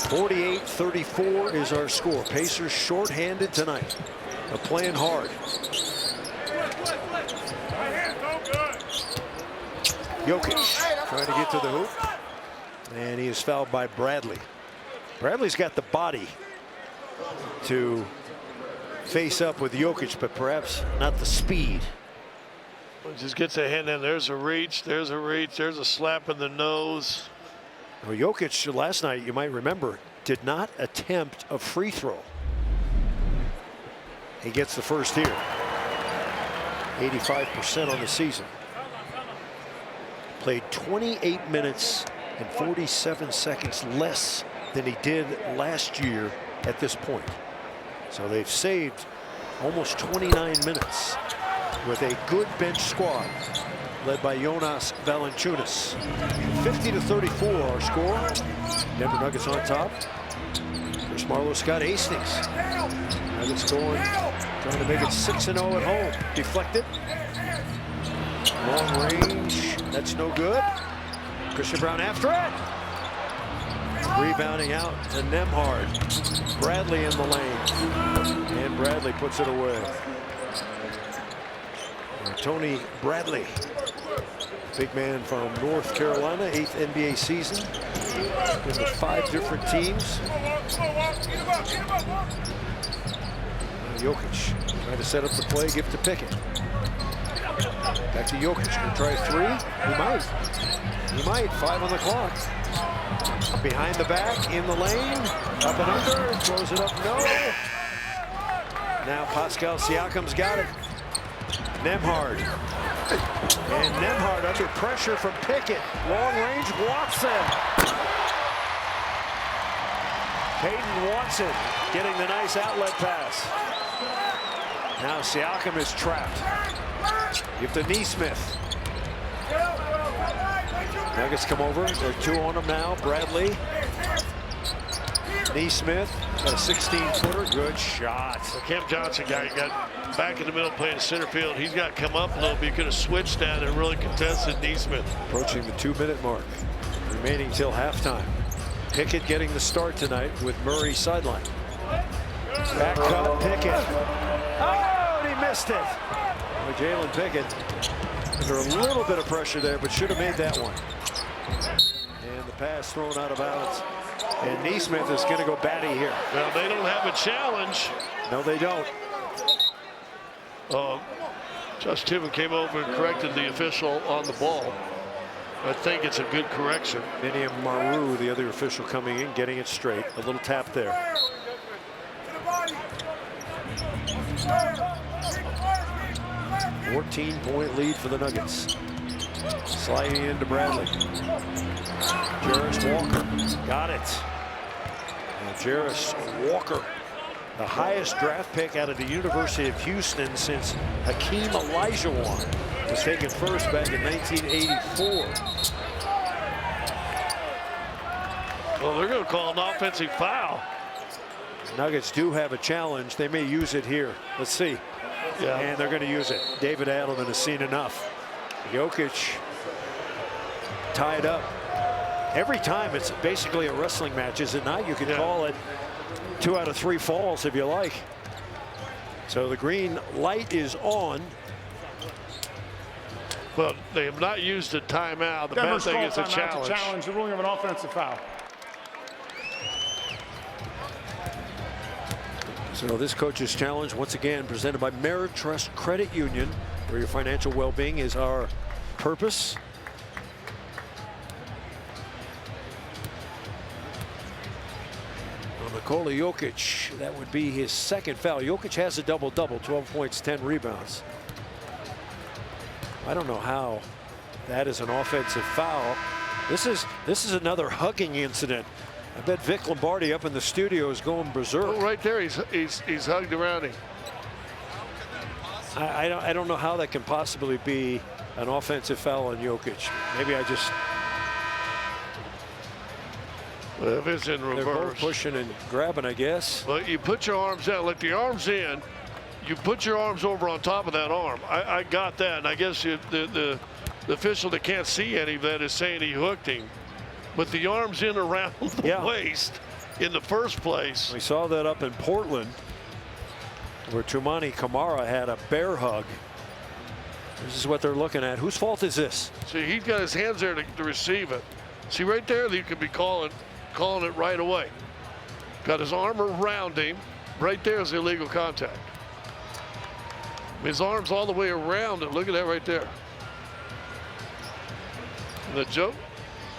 S2: .34 is our score. Pacers shorthanded tonight. They're playing hard. Jokic trying to get to the hoop. And he is fouled by Bradley. Bradley's got the body to face up with Jokic, but perhaps not the speed.
S3: Just gets a hand in. There's a reach. There's a reach. There's a slap in the nose.
S2: Well, Jokic last night, you might remember, did not attempt a free throw. He gets the first here. 85% on the season. Played 28 minutes and 47 seconds less than he did last year at this point. So they've saved almost 29 minutes with a good bench squad led by Jonas Valanciunas. 50-34 our score. Denver Nuggets on top. Chris Marlowe, Scott Hastings. Nuggets going, trying to make it 6-0 at home. Deflected. Long range. That's no good. Christian Brown after it. Rebounding out to Nembhard. Bradley in the lane. And Bradley puts it away. Tony Bradley, big man from North Carolina, 8th NBA season. Been with 5 different teams. Jokic trying to set up the play, give to Pickett. Back to Jokic, gonna try a three. He might. He might. 5 on the clock. Behind the back, in the lane, up and under, throws it up, no. Now Pascal Siakam's got it. Nembhard. And Nembhard under pressure from Pickett. Long range, Watson. Peyton Watson getting the nice outlet pass. Now Siakam is trapped. Give to Nesmith. Nuggets come over. They're 2 on him now. Bradley. Nesmith got a 16-footer. Good shot.
S3: The Cam Johnson guy got back in the middle playing center field. He's got to come up a little bit. He could have switched that and really contested Nesmith.
S2: Approaching the 2-minute mark. Remaining till halftime. Pickett getting the start tonight with Murray sideline. Back cut, Pickett. Oh, and he missed it. Well, Jalen Pickett under a little bit of pressure there, but should have made that one. And the pass thrown out of bounds. And Neesmith is going to go batty here.
S3: Well, they don't have a challenge.
S2: No, they don't.
S3: Josh Tiven came over and corrected the official on the ball. I think it's a good correction.
S2: Miniam Maru, the other official, coming in, getting it straight. A little tap there. $14-point lead for the Nuggets. Sliding into Bradley. Jarris Walker got it. And Jarris Walker, the highest draft pick out of the University of Houston since Hakeem Olajuwon was taken first back in 1984.
S3: Well, they're going to call an offensive foul.
S2: Nuggets do have a challenge. They may use it here. Let's see.
S3: Yeah.
S2: And they're going to use it. David Adelman has seen enough. Jokic tied up. Every time it's basically a wrestling match, is it not? You can call it 2 out of 3 falls if you like. So the green light is on.
S3: Well, they have not used a timeout. The bad
S7: Denver's
S3: thing
S7: called
S3: is a
S7: timeout to
S3: challenge.
S7: challenge the ruling of an offensive foul.
S2: So this coach's challenge, once again, presented by Merit Trust Credit Union, where your financial well-being is our purpose. Well, Nikola Jokic, that would be his second foul. Jokic has a double-double, 12 points, 10 rebounds. I don't know how that is an offensive foul. This is another hugging incident. I bet Vic Lombardi up in the studio is going berserk.
S3: Oh, right there, he's hugged around him.
S2: I don't know how that can possibly be an offensive foul on Jokic. Maybe I just.
S3: Well, if it's in reverse.
S2: They're both pushing and grabbing, I guess.
S3: Well, you put your arms out, let the arms in. You put your arms over on top of that arm. I got that, and I guess the official that can't see any of that is saying he hooked him. But the arms in around the waist in the first place.
S2: We saw that up in Portland, where Toumani Camara had a bear hug. This is what they're looking at. Whose fault is this?
S3: See, he's got his hands there to receive it. See, right there, you could be calling it right away. Got his arm around him. Right there is illegal contact. His arm's all the way around it. Look at that right there. The joke.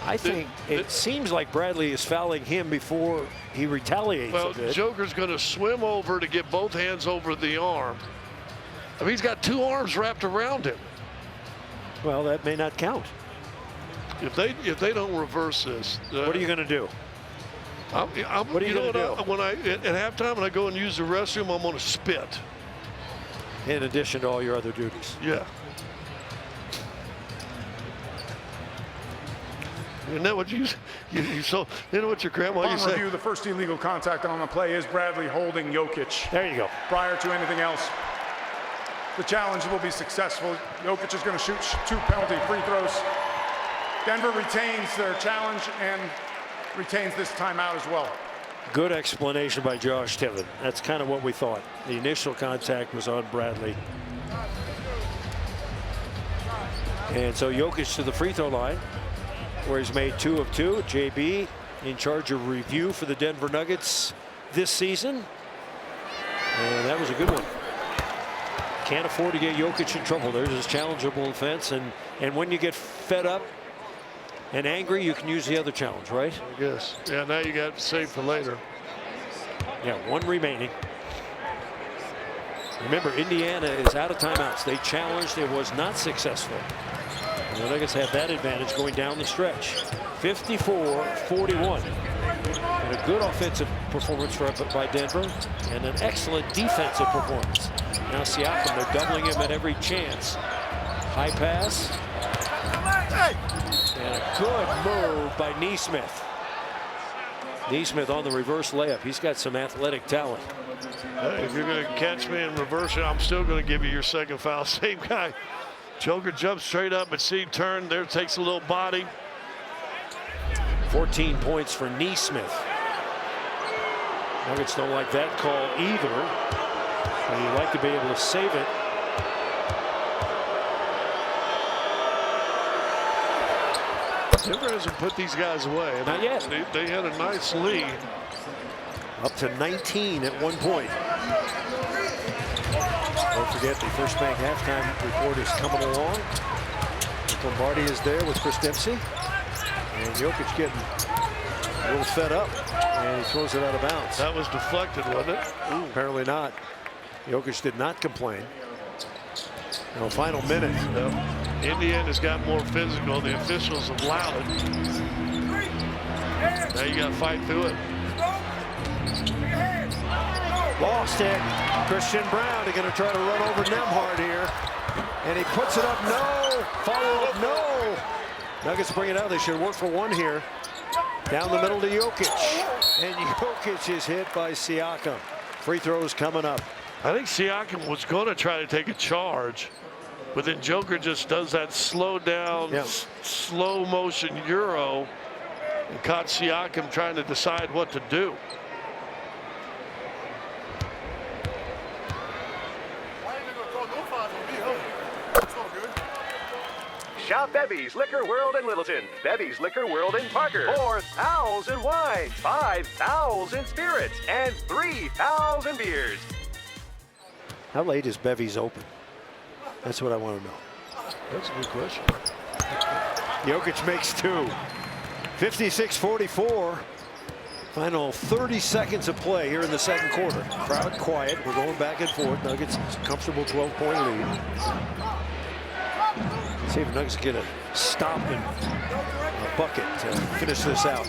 S2: I think it seems like Bradley is fouling him before he retaliates.
S3: Well,
S2: a bit.
S3: Joker's going to swim over to get both hands over the arm. I mean, he's got 2 arms wrapped around him.
S2: Well, that may not count.
S3: If they don't reverse this,
S2: What are you going to do?
S3: What are you going to do? When at halftime when I go and use the restroom, I'm going to spit.
S2: In addition to all your other duties.
S3: Yeah. Isn't that what you so? You know what your grandma used to say?
S7: Review, the first illegal contact on the play is Bradley holding Jokic.
S2: There you go.
S7: Prior to anything else, the challenge will be successful. Jokic is going to shoot 2 penalty free throws. Denver retains their challenge and retains this timeout as well.
S2: Good explanation by Josh Tiven. That's kind of what we thought. The initial contact was on Bradley. And so Jokic to the free throw line, where he's made 2 of 2. JB in charge of review for the Denver Nuggets this season. And that was a good one. Can't afford to get Jokic in trouble. There's his challengeable offense. And when you get fed up and angry, you can use the other challenge, right?
S3: I guess. Yeah, now you got to save for later.
S2: Yeah, 1 remaining. Remember, Indiana is out of timeouts. They challenged. It was not successful. And the Nuggets have that advantage going down the stretch. 54-41. And a good offensive performance by Denver and an excellent defensive performance. Now Siakam, they're doubling him at every chance. High pass. And a good move by Neesmith. Neesmith on the reverse layup. He's got some athletic talent.
S3: If you're going to catch me and reverse it, I'm still going to give you your second foul. Same guy. Joker jumps straight up, but see, turn there, takes a little body.
S2: 14 points for Neesmith. Nuggets don't like that call either. But you'd like to be able to save it.
S3: Denver hasn't put these guys away.
S2: Not yet.
S3: They had a nice lead.
S2: Up to 19 at one point. Don't forget the First Bank halftime report is coming along. Lombardi is there with Chris Dempsey. And Jokic getting a little fed up. And he throws it out of bounds.
S3: That was deflected, wasn't it?
S2: Ooh, apparently not. Jokic did not complain. Now, final minute.
S3: Yep. Indiana's got more physical. The officials allow it. Now you got to fight through it.
S2: Lost it. Christian Braun is going to try to run over Nembhard here. And he puts it up. No. Follow up. No. Nuggets bring it out. They should work for one here. Down the middle to Jokic. And Jokic is hit by Siakam. Free throws coming up.
S3: I think Siakam was going to try to take a charge. But then Joker just does that slow down, slow motion Euro. And caught Siakam trying to decide what to do.
S8: Shop Bevy's Liquor World in Littleton, Bevy's Liquor World in Parker, 4 Owls in wine, 5 Owls in spirits, and 3 Owls in beers.
S2: How late is Bevy's open? That's what I want to know.
S3: That's a good question.
S2: Jokic makes two. 56-44. Final 30 seconds of play here in the second quarter. Crowd quiet. We're going back and forth. Nuggets comfortable 12-point lead. See if Nuggets get a stop and a bucket to finish this out.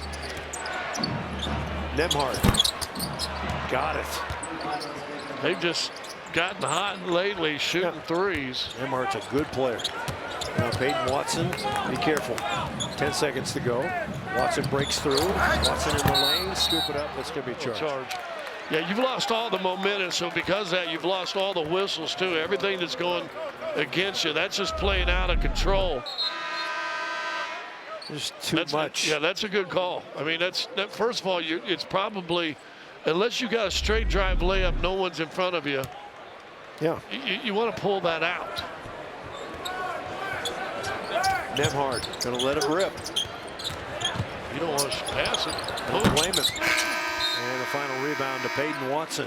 S2: Nembhard got it.
S3: They've just gotten hot lately shooting threes.
S2: Nembhard's a good player. Now Peyton Watson, be careful. 10 seconds to go. Watson breaks through. Watson in the lane, scoop it up. That's going to be charged.
S3: Yeah, you've lost all the momentum, so because of that, you've lost all the whistles too. Everything that's going against you, that's just playing out of control.
S2: There's too much.
S3: Yeah, that's a good call. I mean, first of all, it's probably, unless you got a straight drive layup, no one's in front of you.
S2: Yeah.
S3: You want to pull that out.
S2: Nembhard going to let it rip.
S3: You don't want to pass it.
S2: Don't blame him. And the final rebound to Peyton Watson.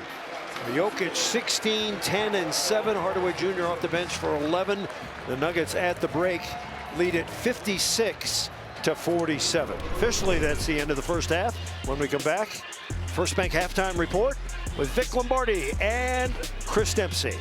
S2: Jokic 16, 10, and 7. Hardaway Jr. off the bench for 11. The Nuggets at the break lead it 56-47. Officially, that's the end of the first half. When we come back, First Bank halftime report with Vic Lombardi and Chris Dempsey.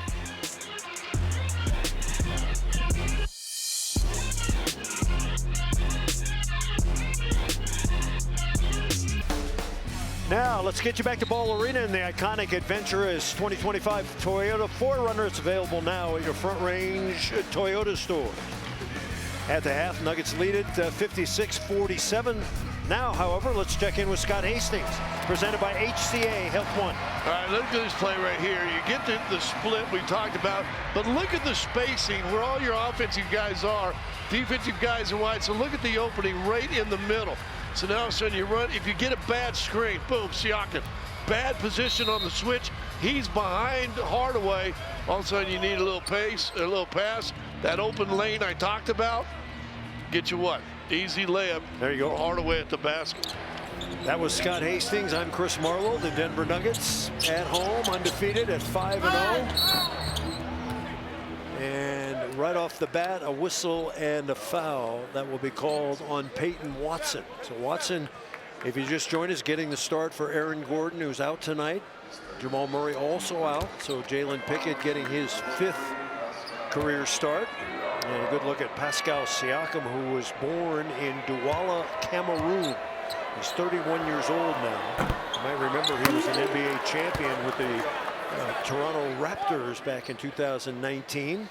S2: Now, let's get you back to Ball Arena in the iconic Adventurous 2025 Toyota 4Runner. It's available now at your Front Range Toyota store. At the half, Nuggets lead it 56-47. Now, however, let's check in with Scott Hastings, presented by HCA Health One.
S3: All right, look at this play right here. You get the split we talked about, but look at the spacing where all your offensive guys are. Defensive guys are wide, so look at the opening right in the middle. So now all of a sudden you run, if you get a bad screen, boom, Siakam. Bad position on the switch. He's behind Hardaway. All of a sudden you need a little pace, a little pass. That open lane I talked about, get you what? Easy layup.
S2: There you go.
S3: Hardaway at the basket.
S2: That was Scott Hastings. I'm Chris Marlowe. The Denver Nuggets at home, undefeated at 5-0. And right off the bat, a whistle and a foul that will be called on Peyton Watson. So Watson, if you just joined us, getting the start for Aaron Gordon, who's out tonight. Jamal Murray also out. So Jalen Pickett getting his 5th career start. And a good look at Pascal Siakam, who was born in Douala, Cameroon. He's 31 years old now. You might remember he was an NBA champion with the Toronto Raptors back in 2019.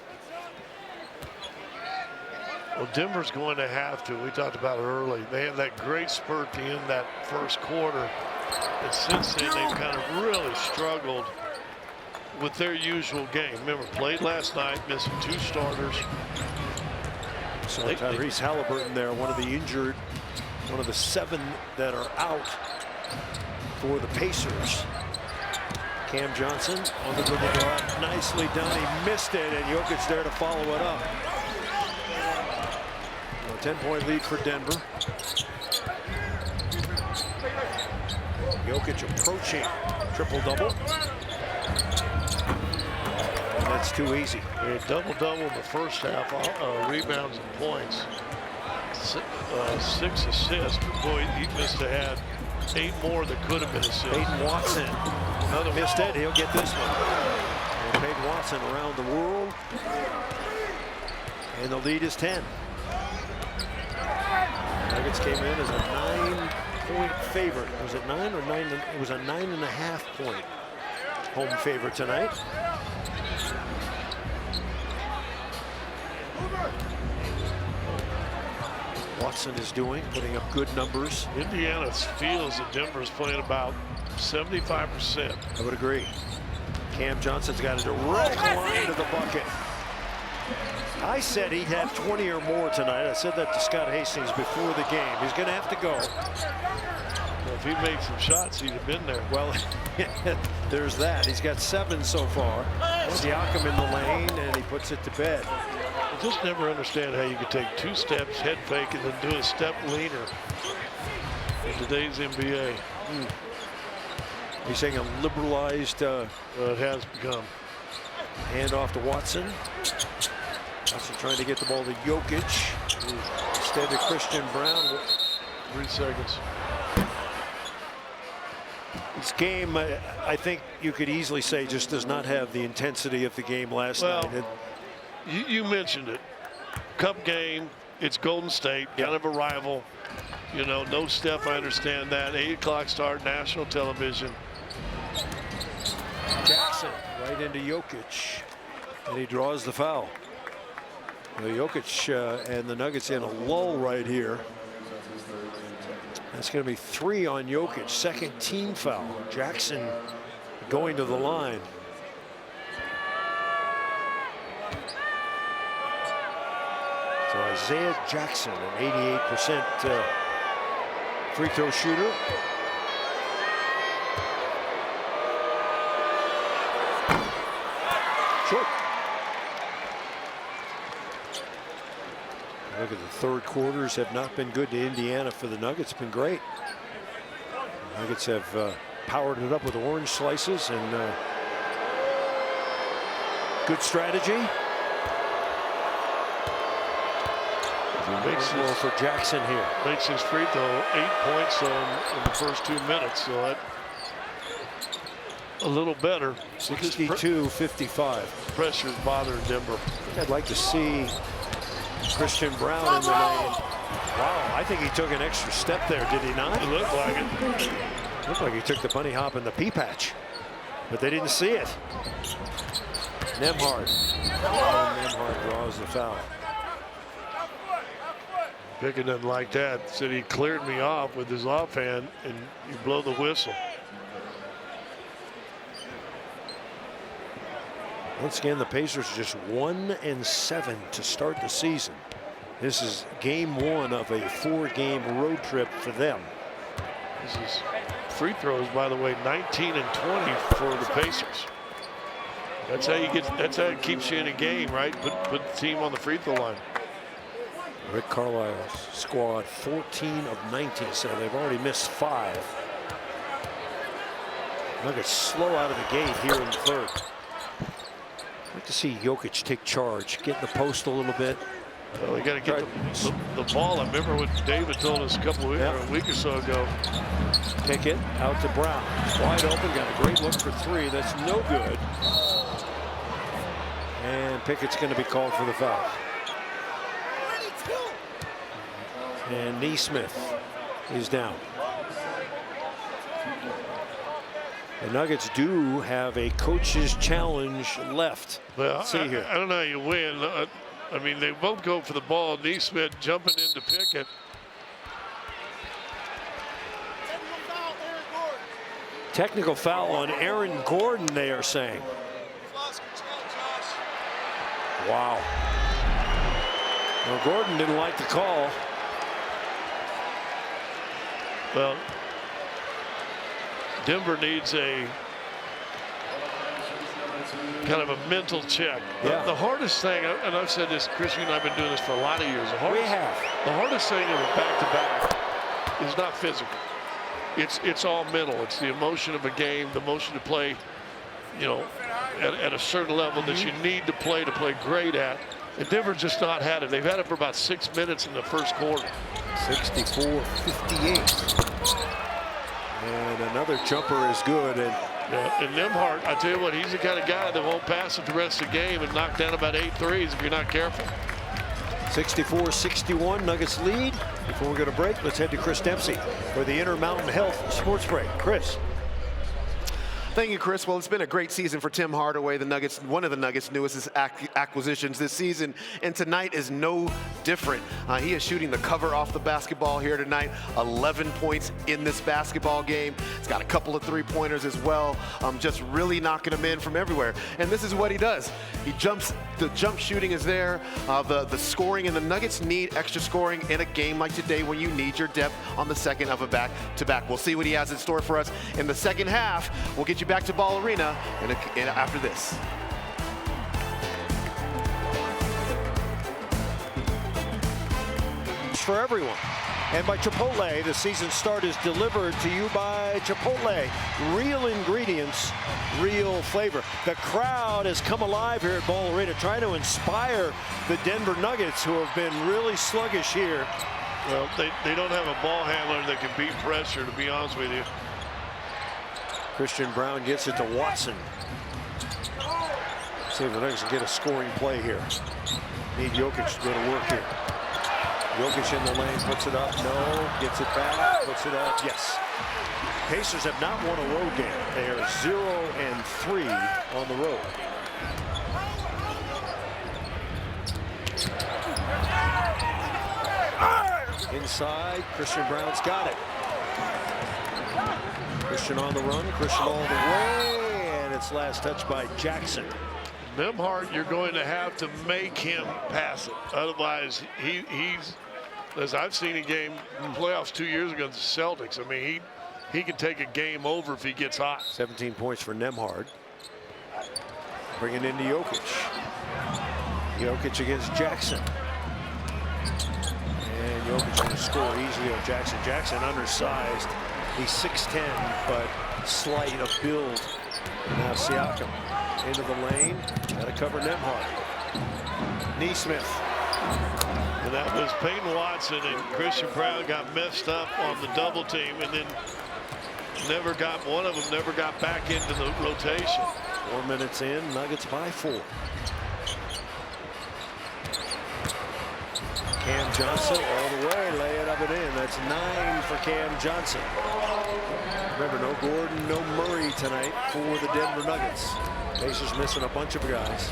S3: Well, Denver's going to have to. We talked about it early. They had that great spurt to end that first quarter. And since then, they've kind of really struggled with their usual game. Remember, played last night, missing 2 starters.
S2: So Tyrese Halliburton there, one of the injured one of the 7 that are out for the Pacers. Cam Johnson on the dribble drive, nicely done. He missed it, and Jokic there to follow it up. A 10-point lead for Denver. Jokic approaching triple-double. And that's too easy.
S3: A double-double in the first half, rebounds and points. 6 assists, but boy, he missed a had 8 more that could have been assists.
S2: Peyton Watson missed it. He'll get this one. And Peyton Watson around the world. And the lead is 10. Nuggets came in as a 9-point favorite. Was it 9 or 9? It was a 9.5 point home favorite tonight. Watson is putting up good numbers.
S3: Indiana feels that Denver's playing about 75%.
S2: I would agree. Cam Johnson's got a direct line to the bucket. I said he'd have 20 or more tonight. I said that to Scott Hastings before the game. He's going to have to go.
S3: Well, if he made some shots, he'd have been there.
S2: Well, there's that. He's got 7 so far. Siakam in the lane, and he puts it to bed.
S3: I just never understand how you could take 2 steps, head fake, and then do a step leaner in today's NBA.
S2: He's saying a liberalized
S3: it has become.
S2: hand off to Watson. Watson trying to get the ball to Jokic. Instead of Christian Brown.
S3: 3 seconds.
S2: This game, I think you could easily say, just does not have the intensity of the game last night.
S3: You mentioned it. Cup game. It's Golden State, kind of a rival. You know, no Steph, I understand that. 8 o'clock start, national television.
S2: Jackson right into Jokic, and he draws the foul. Jokic and the Nuggets in a lull right here. That's going to be 3 on Jokic, second team foul. Jackson going to the line. So Isaiah Jackson, an 88% free throw shooter. Short. Look at the third quarters have not been good to Indiana for the Nuggets. It's been great. The Nuggets have powered it up with orange slices and good strategy. Makes it for Jackson here.
S3: Makes his free throw 8 points in the first 2 minutes, so that a little better.
S2: 62-55.
S3: Pressure's bothering Denver.
S2: I'd like to see Christian Brown in the lane. Wow, I think he took an extra step there, did he not?
S3: It looked like it.
S2: Looked like he took the bunny hop in the pea patch, but they didn't see it. Nembhard. Nembhard draws the foul.
S3: Pickett doesn't like that. Said he cleared me off with his offhand, and you blow the whistle.
S2: Once again, the Pacers are just 1-7 to start the season. This is game 1 of a 4-game road trip for them.
S3: This is free throws, by the way, 19 and 20 for the Pacers. That's how you get. That's how it keeps you in a game, right? Put the team on the free throw line.
S2: Rick Carlisle's squad 14 of 19, so they've already missed 5. Nuggets slow out of the gate here in the third. I'd like to see Jokic take charge, get in the post a little bit.
S3: Well, they got to get the ball. I remember what David told us a week or so ago.
S2: Pickett out to Brown. Wide open, got a great look for 3. That's no good. And Pickett's going to be called for the foul. And Nesmith is down. The Nuggets do have a coach's challenge left.
S3: Well,
S2: let's see here.
S3: I don't know how you win. I mean, they both go for the ball. Nesmith jumping into Pickett.
S2: Technical foul on Aaron Gordon, they are saying. Wow. Well, Gordon didn't like the call.
S3: Well, Denver needs a kind of a mental check.
S2: Yeah.
S3: The hardest thing, and I've said this, Chris, you and I have been doing this for a lot of years. The hardest thing in a back-to-back is not physical. It's all mental. It's the emotion of a game, the emotion to play, you know, at a certain level that you need to play great at. And Denver's just not had it. They've had it for about 6 minutes in the first quarter.
S2: 64-58. And another jumper is good. And
S3: Nembhard, I tell you what, he's the kind of guy that won't pass it the rest of the game and knock down about 8 threes if you're not careful.
S2: 64-61, Nuggets lead. Before we go to break, let's head to Chris Dempsey for the Intermountain Health Sports Break. Chris.
S6: Thank you, Chris. Well, it's been a great season for Tim Hardaway, the Nuggets, one of the Nuggets' newest acquisitions this season, and tonight is no different. He is shooting the cover off the basketball here tonight. 11 points in this basketball game. He's got a couple of three-pointers as well, just really knocking them in from everywhere. And this is what he does. He jumps. The jump shooting is there. The scoring, and the Nuggets need extra scoring in a game like today when you need your depth on the second of a back-to-back. We'll see what he has in store for us in the second half. We'll get you back to Ball Arena after this.
S2: For everyone. And by Chipotle, the season start is delivered to you by Chipotle. Real ingredients, real flavor. The crowd has come alive here at Ball Arena, trying to inspire the Denver Nuggets, who have been really sluggish here.
S3: Well, they don't have a ball handler that can beat pressure, to be honest with you.
S2: Christian Braun gets it to Watson. See if the Nuggets can get a scoring play here. Need Jokic to go to work here. Jokic in the lane, puts it up, no, gets it back, puts it up, yes. Pacers have not won a road game. They are 0-3 on the road. Inside, Christian Braun's got it. Christian on the run, Christian all the way, and it's last touched by Jackson.
S3: Nembhard, you're going to have to make him pass it. Otherwise, he's, as I've seen a game in playoffs 2 years ago against the Celtics, I mean, he can take a game over if he gets hot.
S2: 17 points for Nembhard. Bringing into Jokic. Jokic against Jackson. And Jokic going to score easily on Jackson. Jackson undersized. He's 6'10", but slight of build. Now Siakam into the lane. Got to cover Nembhard. Nesmith.
S3: And that was Peyton Watson, and Christian Braun got messed up on the double team, and then one of them never got back into the rotation.
S2: 4 minutes in, Nuggets by 4. Cam Johnson all the way, lay it up and in. That's 9 for Cam Johnson. Remember, no Gordon, no Murray tonight for the Denver Nuggets. Pacers missing a bunch of guys.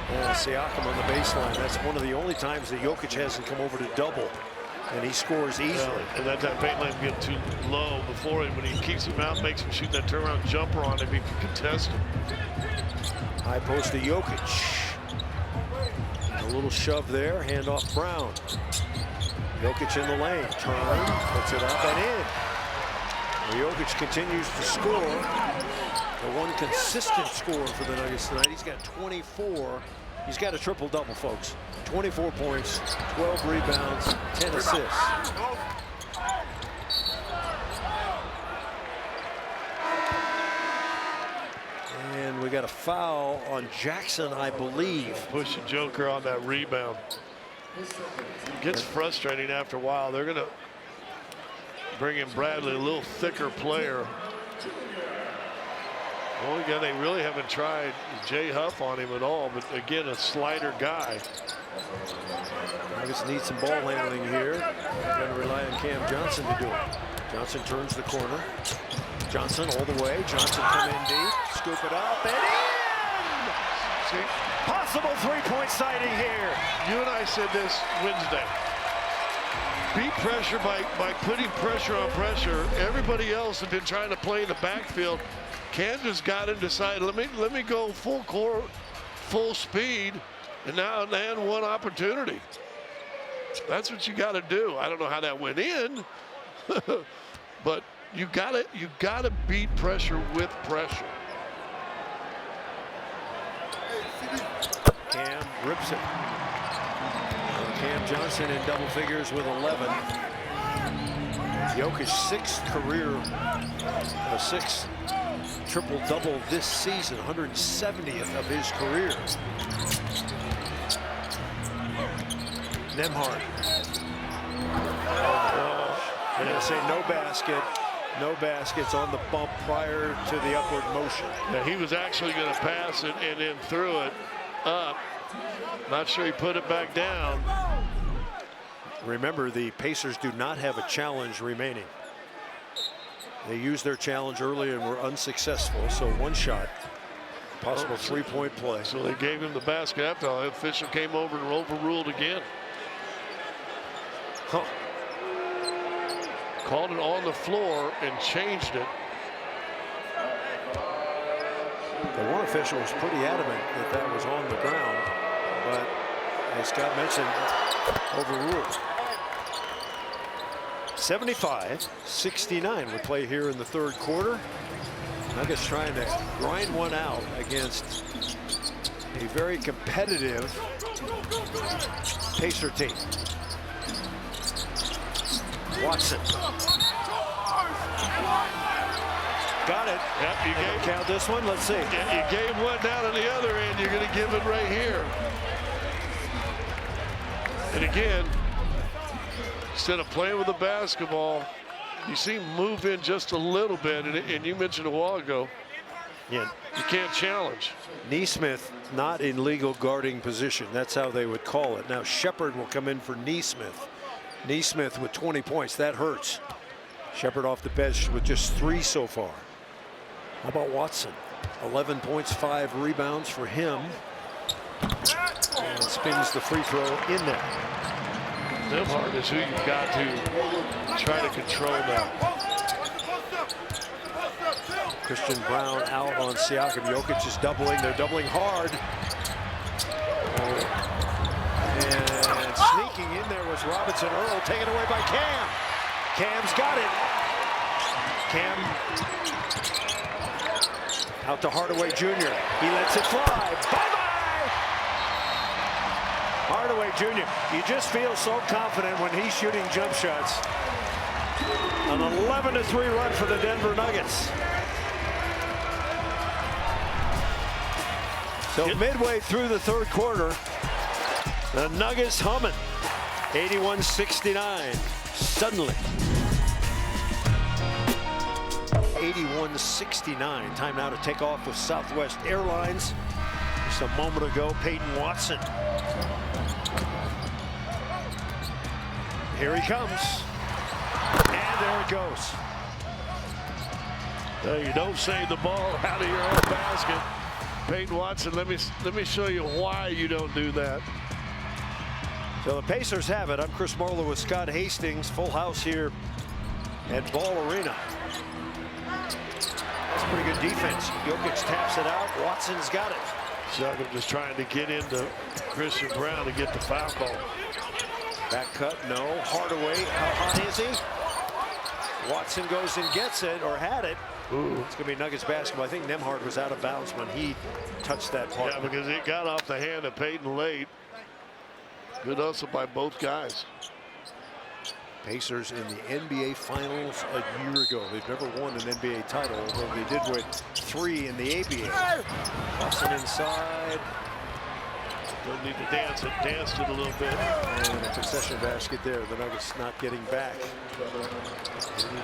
S2: And Siakam on the baseline. That's one of the only times that Jokic hasn't come over to double. And he scores easily.
S3: And that time Peyton let him get too low before him. When he keeps him out, makes him shoot that turnaround jumper on him, he can contest him.
S2: High post to Jokic. A little shove there, handoff Brown. Jokic in the lane, turn, puts it up and in. Jokic continues to score. The one consistent score for the Nuggets tonight. He's got 24. He's got a triple-double, folks. 24 points, 12 rebounds, 10 assists. And we got a foul on Jackson, I believe.
S3: Push the Joker on that rebound. It gets frustrating after a while. They're going to bring in Bradley, a little thicker player. Well, again, they really haven't tried Jay Huff on him at all, but again, a slider guy.
S2: Nuggets need some ball handling here. They're going to rely on Cam Johnson to do it. Johnson turns the corner. Johnson all the way. Johnson come in deep, scoop it up, and in!
S3: See,
S2: possible three-point sighting here.
S3: You and I said this Wednesday. Beat pressure by putting pressure on pressure. Everybody else has been trying to play in the backfield. Cam just got him, decided, let me go full court, full speed, and now they had one opportunity. That's what you got to do. I don't know how that went in, but you gotta beat pressure with pressure.
S2: Cam rips it. Cam Johnson in double figures with 11. Jokic's sixth triple-double this season, 170th of his career. Nembhard. I'm going to say no basket. No baskets on the bump prior to the upward motion.
S3: Yeah, he was actually going to pass it and then threw it up. Not sure he put it back down.
S2: Remember, the Pacers do not have a challenge remaining. They used their challenge early and were unsuccessful, so one shot, possible three-point play.
S3: So they gave him the basket after all. The official came over and overruled again.
S2: Huh.
S3: Called it on the floor and changed it.
S2: The one official was pretty adamant that that was on the ground, but as Scott mentioned, overruled. 75-69 we play here in the third quarter. Nuggets trying to grind one out against a very competitive Pacer team. Watson. Got it.
S3: Yep, you gave,
S2: count this one. Let's see.
S3: You gave one down on the other end. You're going to give it right here. And again, instead of playing with the basketball, you see him move in just a little bit. And you mentioned a while ago,
S2: yeah,
S3: you can't challenge.
S2: Neesmith not in legal guarding position. That's how they would call it. Now Shepard will come in for Neesmith. Neesmith with 20 points. That hurts. Shepard off the bench with just 3 so far. How about Watson? 11 points, 5 rebounds for him. And spins the free throw in there.
S3: Nembhard is who you've got to try to control that.
S2: Christian Brown out on Siakam. Jokic is doubling. They're doubling hard. And sneaking in there was Robinson Earl, taken away by Cam. Cam's got it. Cam out to Hardaway Jr. He lets it fly. Bye-bye! Hardaway Jr. You just feel so confident when he's shooting jump shots. An 11-3 run for the Denver Nuggets. So midway through the third quarter, the Nuggets humming. 81-69. Suddenly. 81-69. Time now to take off with Southwest Airlines. Just a moment ago, Peyton Watson. Here he comes. And there it goes.
S3: You don't save the ball out of your own basket. Peyton Watson, let me show you why you don't do that.
S2: So the Pacers have it. I'm Chris Marlowe with Scott Hastings. Full house here at Ball Arena. That's pretty good defense. Jokic taps it out. Watson's got it.
S3: Siakam just trying to get into Christian Brown to get the foul call.
S2: Back cut, no. Hardaway, how hot is he? Watson goes and gets it, or had it. Ooh. It's going to be Nuggets basketball. I think Nembhard was out of bounds when he touched that part.
S3: Yeah, because it got off the hand of Peyton late. Good hustle by both guys.
S2: Pacers in the NBA Finals a year ago. They've never won an NBA title, although they did win 3 in the ABA. Watson inside.
S3: Don't need to dance it. Danced it a little bit.
S2: And a concession basket there. The Nuggets not getting back.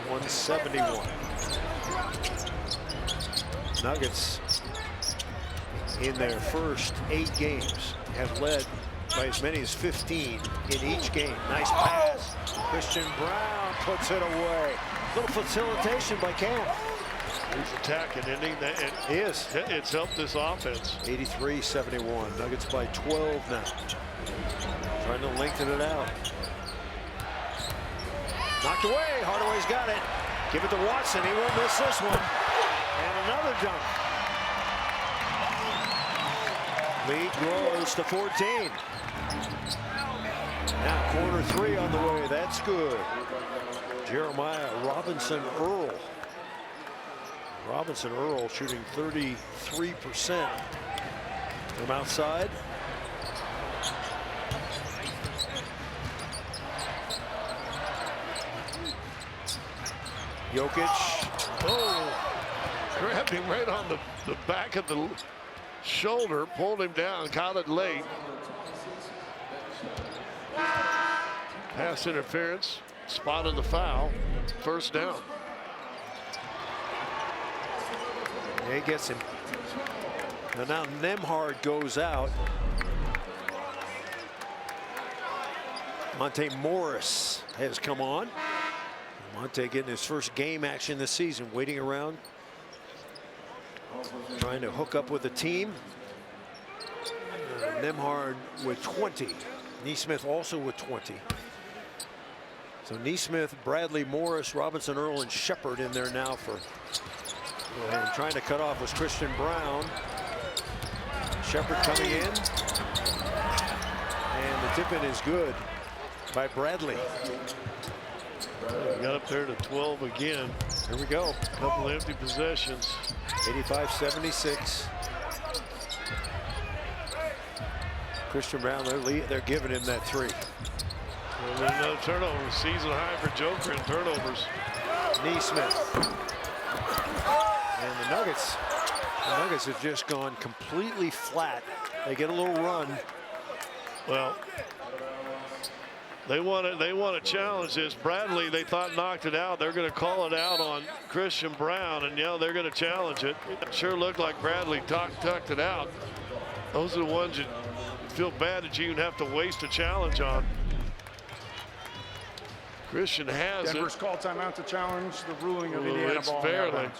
S2: 81-71. Nuggets in their first 8 games have led by as many as 15 in each game. Nice pass. Christian Brown puts it away. Little facilitation by Cam.
S3: He's attacking, isn't he?
S2: He is.
S3: It's helped this offense.
S2: 83-71. Nuggets by 12 now. Trying to lengthen it out. Knocked away. Hardaway's got it. Give it to Watson. He won't miss this one. And another dunk. Lead grows to 14. Now corner 3 on the way. That's good. Jeremiah Robinson Earl. Robinson Earl shooting 33% from outside. Jokic.
S3: Oh, grabbed him right on the back of the shoulder, pulled him down, caught it late. Pass interference, spotted the foul, first down.
S2: Yeah, he gets him. And now Nembhard goes out. Monte Morris has come on. Monte getting his first game action this season, waiting around, trying to hook up with the team. Nembhard with 20. Nesmith also with 20. So Nesmith, Bradley, Morris, Robinson, Earl, and Shepard in there now for. And trying to cut off was Christian Brown. Shepard coming in. And the tip-in is good by Bradley.
S3: Got up there to 12 again.
S2: Here we go.
S3: Couple empty possessions.
S2: 85-76. Christian Brown, they're giving him that three.
S3: Well, there's another turnover. Season high for Joker in turnovers.
S2: Nesmith. And the Nuggets have just gone completely flat. They get a little run.
S3: Well, they want to challenge this. Bradley, they thought knocked it out. They're going to call it out on Christian Brown, and yeah, they're going to challenge it. It sure looked like Bradley tucked it out. Those are the ones you feel bad that you even have to waste a challenge on. Christian has
S7: Denver's called timeout to challenge the ruling of Indiana
S3: it's
S7: ball.
S3: fairly.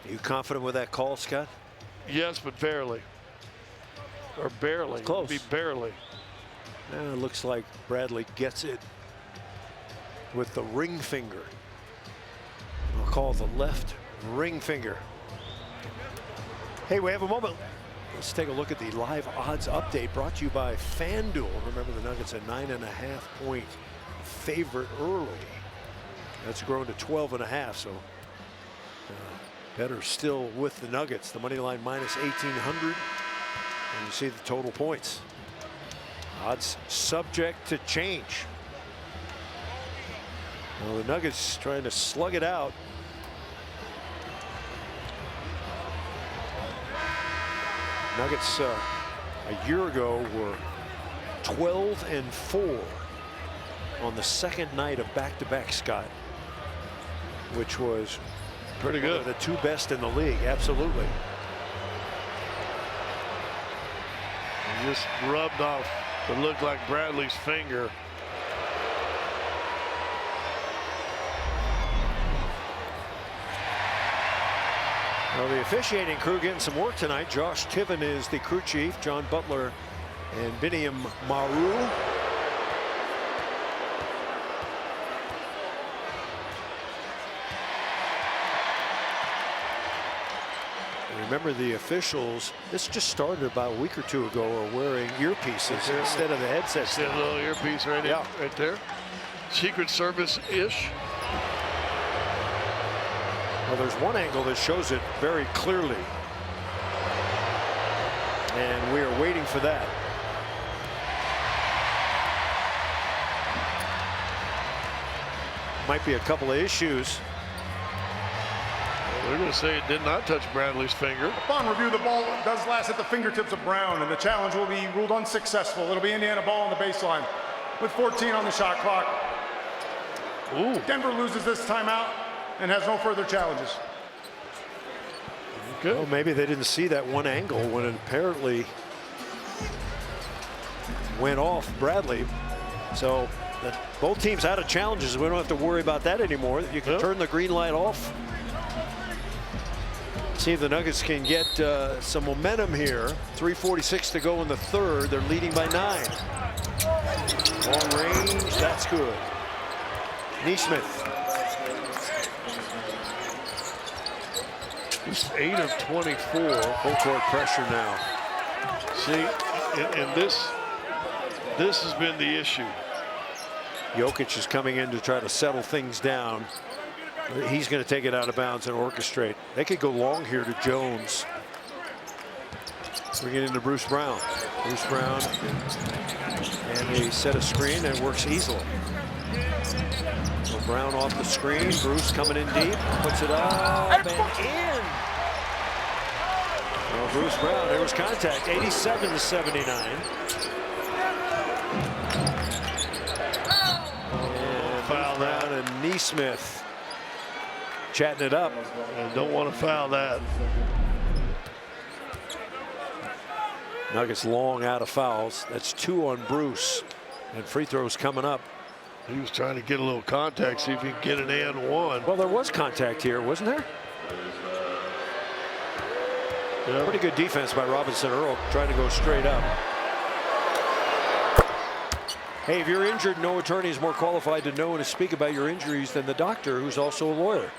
S2: Are you confident with that call, Scott?
S3: Yes, but barely. Or barely.
S2: It's close.
S3: It'd be barely.
S2: It looks like Bradley gets it with the ring finger. I'll call the left ring finger. Hey, we have a moment. Let's take a look at the live odds update brought to you by FanDuel. Remember, the Nuggets a 9.5-point favorite early. That's grown to 12.5, so better still with the Nuggets. The money line minus 1,800, and you see the total points. Odds subject to change. Well, the Nuggets trying to slug it out. Nuggets a year ago were 12-4 on the second night of back-to-back, Scott, which was
S3: pretty good.
S2: The two best in the league, absolutely.
S3: He just rubbed off what looked like Bradley's finger.
S2: Well, the officiating crew getting some work tonight. Josh Tiven is the crew chief. John Butler and Biniam Maru. Remember, the officials, this just started about a week or two ago, are wearing earpieces instead of the headsets.
S3: See a little earpiece right there. Secret Service-ish.
S2: Well, there's one angle that shows it very clearly, and we are waiting for that. Might be a couple of issues.
S3: They're going to say it did not touch Bradley's finger.
S7: Upon review, the ball does last at the fingertips of Brown, and the challenge will be ruled unsuccessful. It'll be Indiana ball on the baseline with 14 on the shot clock.
S3: Ooh.
S7: Denver loses this timeout and has no further challenges.
S3: Good.
S2: Well, maybe they didn't see that one angle when it apparently went off Bradley. So both teams out of challenges. We don't have to worry about that anymore. You can turn the green light off. See if the Nuggets can get some momentum here. 3:46 to go in the third. They're leading by 9. Long range, that's good. Nesmith.
S3: He's 8 of 24.
S2: Full court pressure now.
S3: See, and this has been the issue.
S2: Jokic is coming in to try to settle things down. He's going to take it out of bounds and orchestrate. They could go long here to Jones. Bring it into Bruce Brown. Bruce Brown, and he set a screen and works easily. So Brown off the screen. Bruce coming in deep, puts it up and in. Well, Bruce Brown, there was contact. 87-79. And foul down, and Nesmith chatting it up.
S3: And don't want to foul that.
S2: Nuggets long out of fouls. That's 2 on Bruce. And free throws coming up.
S3: He was trying to get a little contact, see if he can get an and one.
S2: Well, there was contact here, wasn't there?
S3: Yeah.
S2: Pretty good defense by Robinson Earl, trying to go straight up. Hey, if you're injured, no attorney is more qualified to know and to speak about your injuries than the doctor, who's also a lawyer.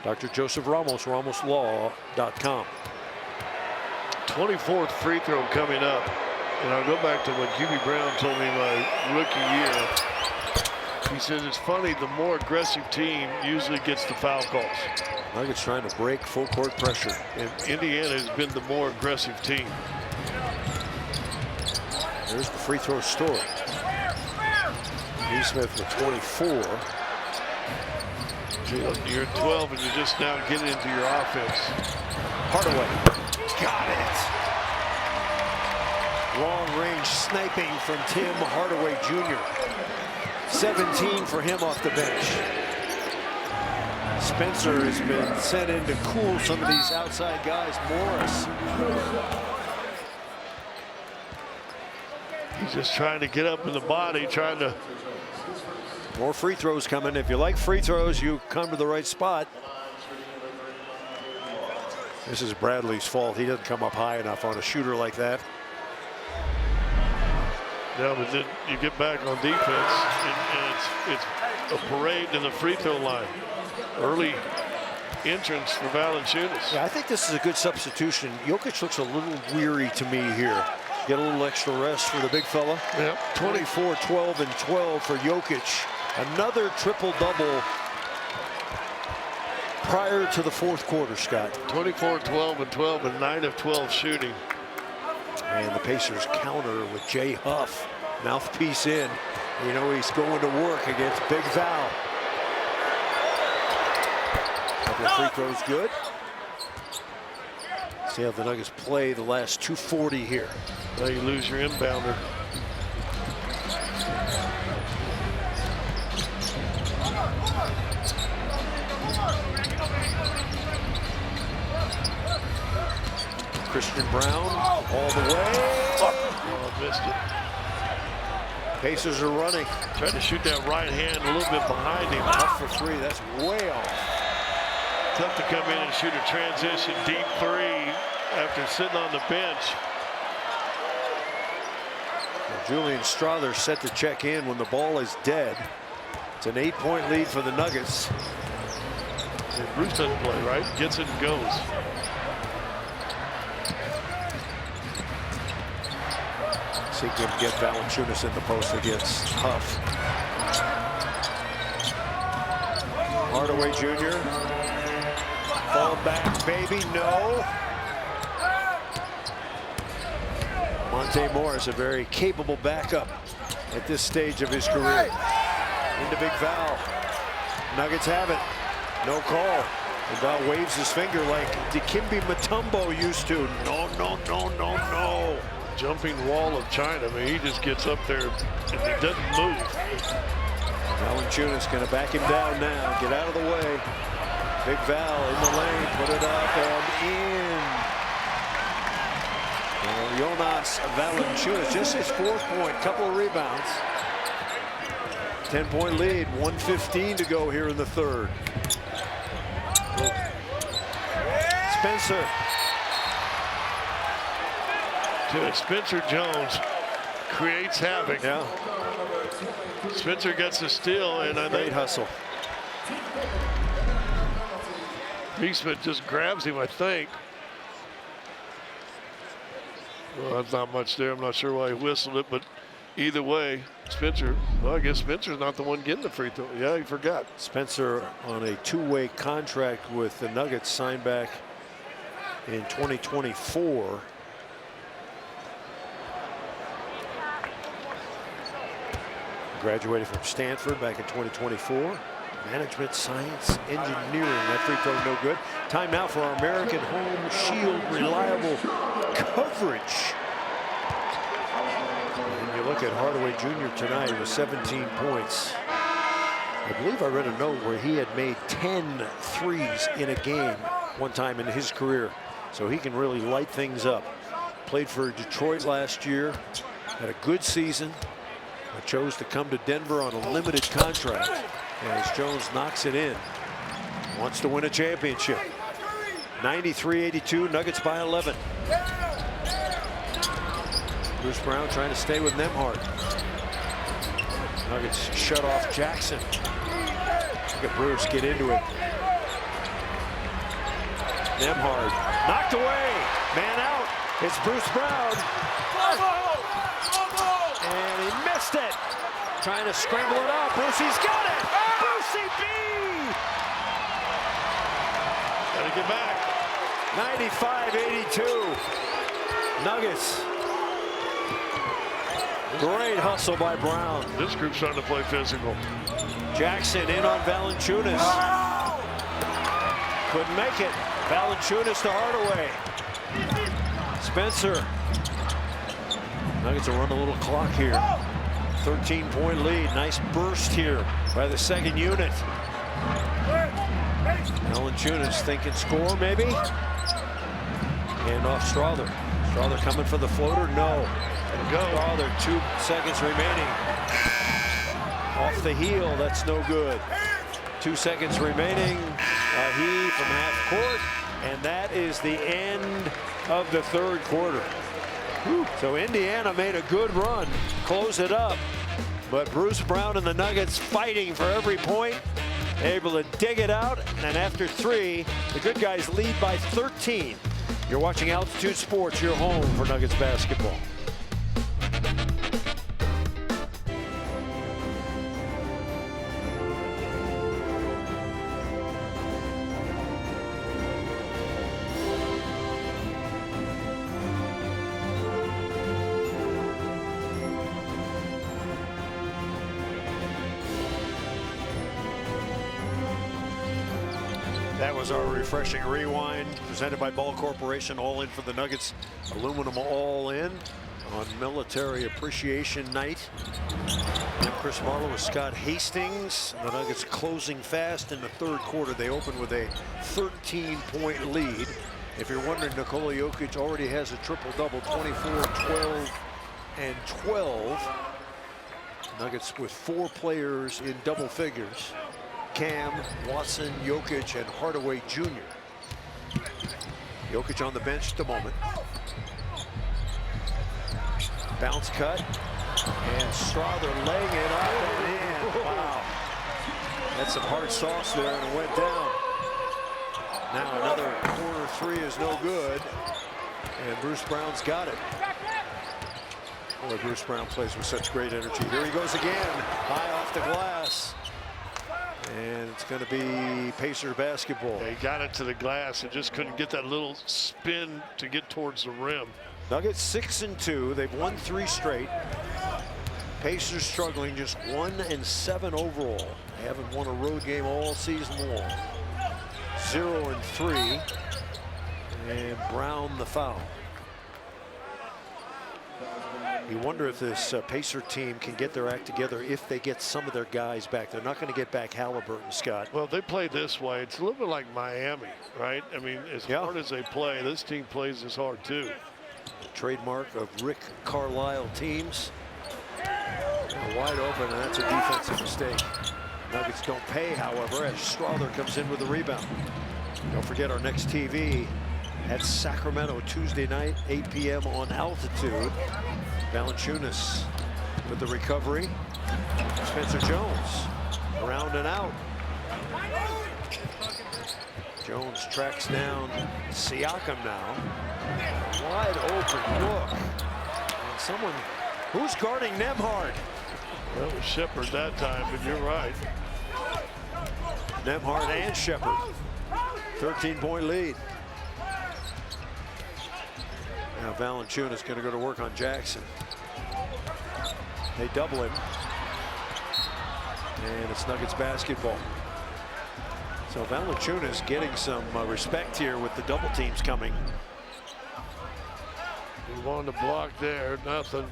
S2: Dr. Joseph Ramos, RamosLaw.com.
S3: 24th free throw coming up. And I'll go back to what Hubie Brown told me my rookie year. He says it's funny, the more aggressive team usually gets the foul calls.
S2: Nuggets trying to break full court pressure.
S3: And Indiana has been the more aggressive team.
S2: There's the free throw story. Nesmith with 24.
S3: You're at 12 and you're just now getting into your offense.
S2: Hardaway. Got it. Long range sniping from Tim Hardaway Jr. 17 for him off the bench. Spencer has been sent in to cool some of these outside guys. Morris.
S3: He's just trying to get up in the body, trying to.
S2: More free throws coming. If you like free throws, you come to the right spot. This is Bradley's fault. He doesn't come up high enough on a shooter like that.
S3: Yeah, but then you get back on defense, and it's a parade to the free throw line. Early entrance for Valanciunas.
S2: Yeah, I think this is a good substitution. Jokic looks a little weary to me here. Get a little extra rest for the big fella.
S3: Yep.
S2: 24, 12, and 12 for Jokic. Another triple-double prior to the fourth quarter, Scott.
S3: 24, 12, and 12, and 9 of 12 shooting.
S2: And the Pacers counter with Jay Huff. Mouthpiece in. You know he's going to work against Big Val. Couple of free throws good. See how the Nuggets play the last 2:40 here.
S3: Now you lose your inbounder.
S2: Christian Brown all the way.
S3: Oh, missed it.
S2: Pacers are running.
S3: Tried to shoot that right hand a little bit behind him.
S2: Up for 3. That's way off.
S3: Tough to come in and shoot a transition deep 3 after sitting on the bench.
S2: Well, Julian Strother set to check in when the ball is dead. It's an 8-point lead for the Nuggets.
S3: And Bruce doesn't play, right? Gets it and goes.
S2: See if he can get Valanciunas in the post against Huff. Hardaway Jr. Fall back, baby, no. Monte Morris, a very capable backup at this stage of his career. Into Big Val. Nuggets have it. No call. And Val waves his finger like Dikembe Mutombo used to. No, no, no, no, no.
S3: Jumping wall of China. I mean, he just gets up there and he doesn't move.
S2: Valanciunas going to back him down now. Get out of the way. Big Val in the lane. Put it up and in. Jonas Valanciunas, just his 4th point. Couple of rebounds. 10-point lead. 1:15 to go here in the 3rd. Spencer.
S3: Spencer Jones creates havoc.
S2: Yeah.
S3: Spencer gets a steal, and I
S2: Great
S3: think
S2: hustle.
S3: Nesmith just grabs him, I think. Well, that's not much there. I'm not sure why he whistled it, but either way, Spencer, well, I guess Spencer's not the one getting the free throw. Yeah, he forgot.
S2: Spencer on a two-way contract with the Nuggets, signed back in 2024. Graduated from Stanford back in 2024. Management, science, engineering. That free throw no good. Time now for our American Home Shield reliable coverage. And you look at Hardaway Jr. tonight with 17 points. I believe I read a note where he had made 10 threes in a game one time in his career. So he can really light things up. Played for Detroit last year. Had a good season. But chose to come to Denver on a limited contract. As Jones knocks it in. Wants to win a championship. 93-82, Nuggets by 11. Bruce Brown trying to stay with Nembhard. Nuggets shut off Jackson. Look at Bruce get into it. Nembhard knocked away. Man out. It's Bruce Brown. And he missed it. Trying to scramble it up. Brucey's got it. Brucey B.
S3: Gotta get back.
S2: 95-82. Nuggets. Great hustle by Brown.
S3: This group's trying to play physical.
S2: Jackson in on Valanciunas. Couldn't make it. Valanciunas to Hardaway. Spencer. Nuggets will run a little clock here. 13-point lead. Nice burst here by the second unit. Valanciunas thinking score maybe. And off Strawther. Strawther coming for the floater. No. Go. Strawther, 2 seconds remaining. Off the heel. That's no good. 2 seconds remaining. He from half court. And that is the end of the third quarter. So Indiana made a good run, close it up, but Bruce Brown and the Nuggets fighting for every point, able to dig it out, and after 3, the good guys lead by 13. You're watching Altitude Sports, your home for Nuggets basketball. That was our refreshing rewind presented by Ball Corporation. All in for the Nuggets. Aluminum all in on Military Appreciation Night. And Chris Marlowe with Scott Hastings. The Nuggets closing fast in the third quarter. They open with a 13-point lead. If you're wondering, Nikola Jokic already has a triple-double, 24, 12, and 12. Nuggets with 4 players in double figures. Cam, Watson, Jokic, and Hardaway Jr. Jokic on the bench at the moment. Bounce cut. And Strawther laying it up and in. Wow. That's some hard sauce there, and it went down. Now another corner 3 is no good. And Bruce Brown's got it. Boy, Bruce Brown plays with such great energy. Here he goes again. High off the glass. And it's going to be Pacer basketball.
S3: Yeah, he got it to the glass and just couldn't get that little spin to get towards the rim.
S2: Nuggets 6-2. They've won 3 straight. Pacers struggling, just 1-7 overall. They haven't won a road game all season long. 0-3. And Brown the foul. You wonder if this Pacer team can get their act together if they get some of their guys back. They're not going to get back Halliburton, Scott.
S3: Well, they play this way. It's a little bit like Miami, right? I mean, as hard as they play, this team plays as hard too.
S2: Trademark of Rick Carlisle teams. Wide open, and that's a defensive mistake. Nuggets don't pay, however, as Strawther comes in with the rebound. Don't forget our next TV at Sacramento Tuesday night, 8 p.m. on Altitude. Valanciunas with the recovery. Spencer Jones around and out. Jones tracks down Siakam now. Wide open look. And someone Who's guarding Nembhard?
S3: Well, it was Shepard that time, but you're right.
S2: Nembhard and Shepard. 13-point lead. Now Valanciunas going to go to work on Jackson. They double him. And it's Nuggets basketball. So Valanciunas getting some respect here with the double teams coming.
S3: He wanted to block there, nothing.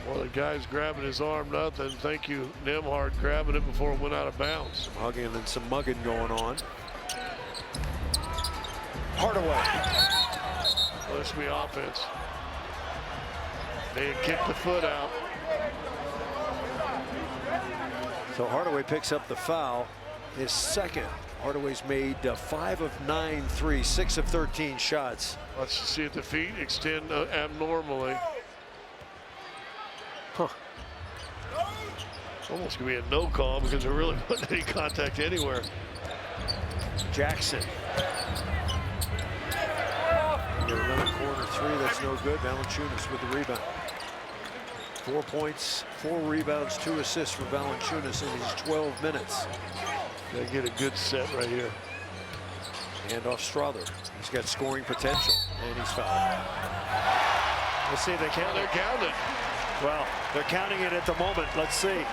S3: Well, the guy's grabbing his arm, nothing. Thank you, Nembhard, grabbing it before it went out of bounds.
S2: Some hugging and some mugging going on. Hardaway.
S3: Well, this will be offense. They had kicked the foot out.
S2: So Hardaway picks up the foul. His second. Hardaway's made 5 of 9 threes, 6 of 13 shots.
S3: Let's see if the feet extend abnormally.
S2: Huh.
S3: It's almost going to be a no call because they're really putting any contact anywhere.
S2: Jackson. Another corner three that's no good. Valanciunas with the rebound. 4 points, 4 rebounds, 2 assists for Valanciunas in his 12 minutes.
S3: They get a good set right here.
S2: And off Strawther. He's got scoring potential, and he's fouled. Let's see if they count.
S3: They're counted.
S2: Well, they're counting it at the moment. Let's see.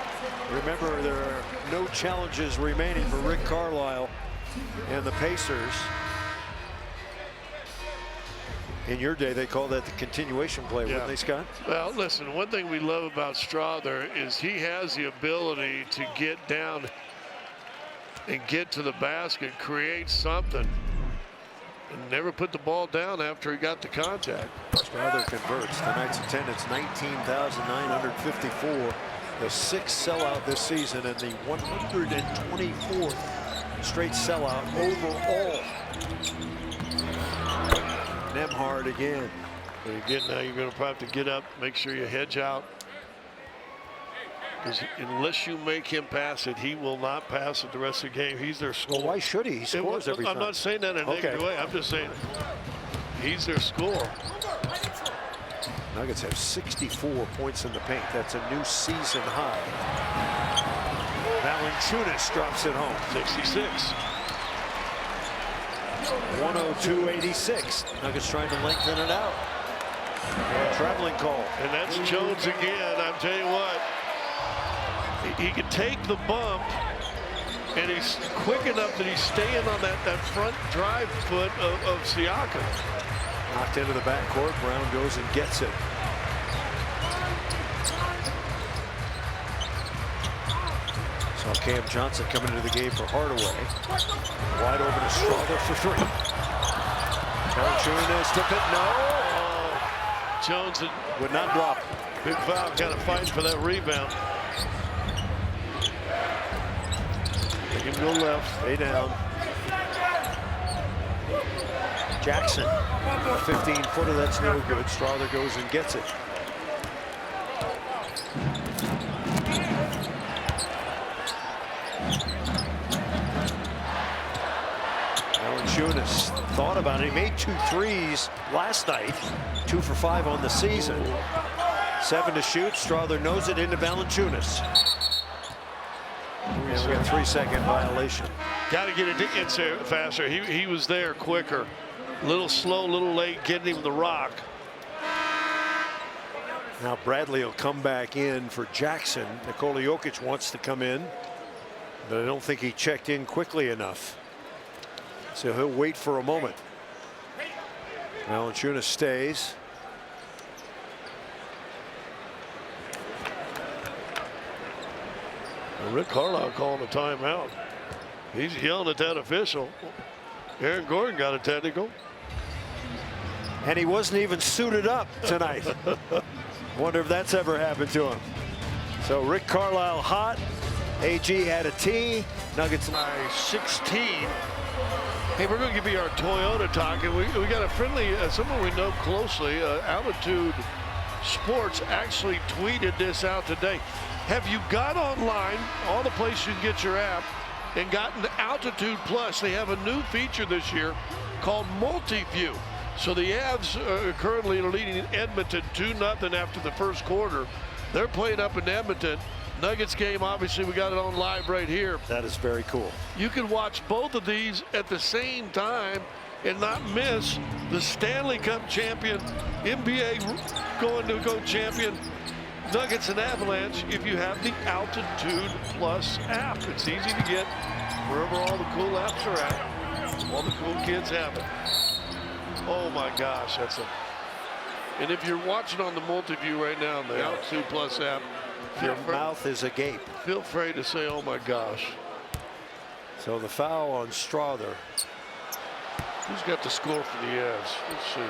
S2: Remember, there are no challenges remaining for Rick Carlisle and the Pacers. In your day, they call that the continuation play, wouldn't they, Scott?
S3: Well, listen, one thing we love about Strawther is he has the ability to get down and get to the basket, create something, and never put the ball down after he got the contact.
S2: Strawther converts. Tonight's attendance, 19,954. The 6th sellout this season and the 124th straight sellout overall. Nembhard again.
S3: But again, now you're going to probably have to get up, make sure you hedge out. Because unless you make him pass it, he will not pass it the rest of the game. He's their scorer.
S2: Well, why should he? He scores every time.
S3: I'm not saying that in a negative way. I'm just saying he's their scorer.
S2: Nuggets have 64 points in the paint. That's a new season high. Valanciunas drops it home.
S3: 66.
S2: 102-86. Nuggets trying to lengthen it out. Traveling call.
S3: And that's Jones again. I'm telling you what. He can take the bump, and he's quick enough that he's staying on that front drive foot of Siakam.
S2: Knocked into the backcourt. Brown goes and gets it. Saw Cam Johnson coming into the game for Hardaway. Wide open to Strawther for 3. Valanciunas took it. No.
S3: Jones
S2: would not drop.
S3: Big foul, kind of fighting for that rebound. They can go left.
S2: Stay down. Jackson. A 15-footer, that's no good. Strawther goes and gets it. Valanciunas thought about it. He made 2 threes last night. 2 for 5 on the season. 7 to shoot. Strawther knows it into Valanciunas. And we got a 3-second violation.
S3: Got to get it in faster. He was there quicker. A little slow, a little late, getting him the rock.
S2: Now Bradley will come back in for Jackson. Nikola Jokic wants to come in, but I don't think he checked in quickly enough. So he'll wait for a moment. Valanciunas stays.
S3: Rick Carlisle calling a timeout. He's yelling at that official. Aaron Gordon got a technical.
S2: And he wasn't even suited up tonight. Wonder if that's ever happened to him. So Rick Carlisle hot. AG had a tee. Nuggets
S3: by 16. Hey, we're going to give you our Toyota talk. And we got a friendly, someone we know closely, Altitude Sports actually tweeted this out today. Have you got online, all the places you can get your app, and gotten Altitude Plus? They have a new feature this year called Multi-View. So the Avs are currently leading Edmonton 2-0 after the first quarter. They're playing up in Edmonton. Nuggets game, obviously, we got it on live right here.
S2: That is very cool.
S3: You can watch both of these at the same time and not miss the Stanley Cup champion, NBA going to go champion, Nuggets and Avalanche if you have the Altitude Plus app. It's easy to get wherever all the cool apps are at. All the cool kids have it. Oh my gosh, and if you're watching on the multi-view right now, the Altitude Plus app,
S2: Your mouth is agape.
S3: feel free to say, oh my gosh.
S2: So the foul on Strother.
S3: Who's got the score for the Avs? Let's see.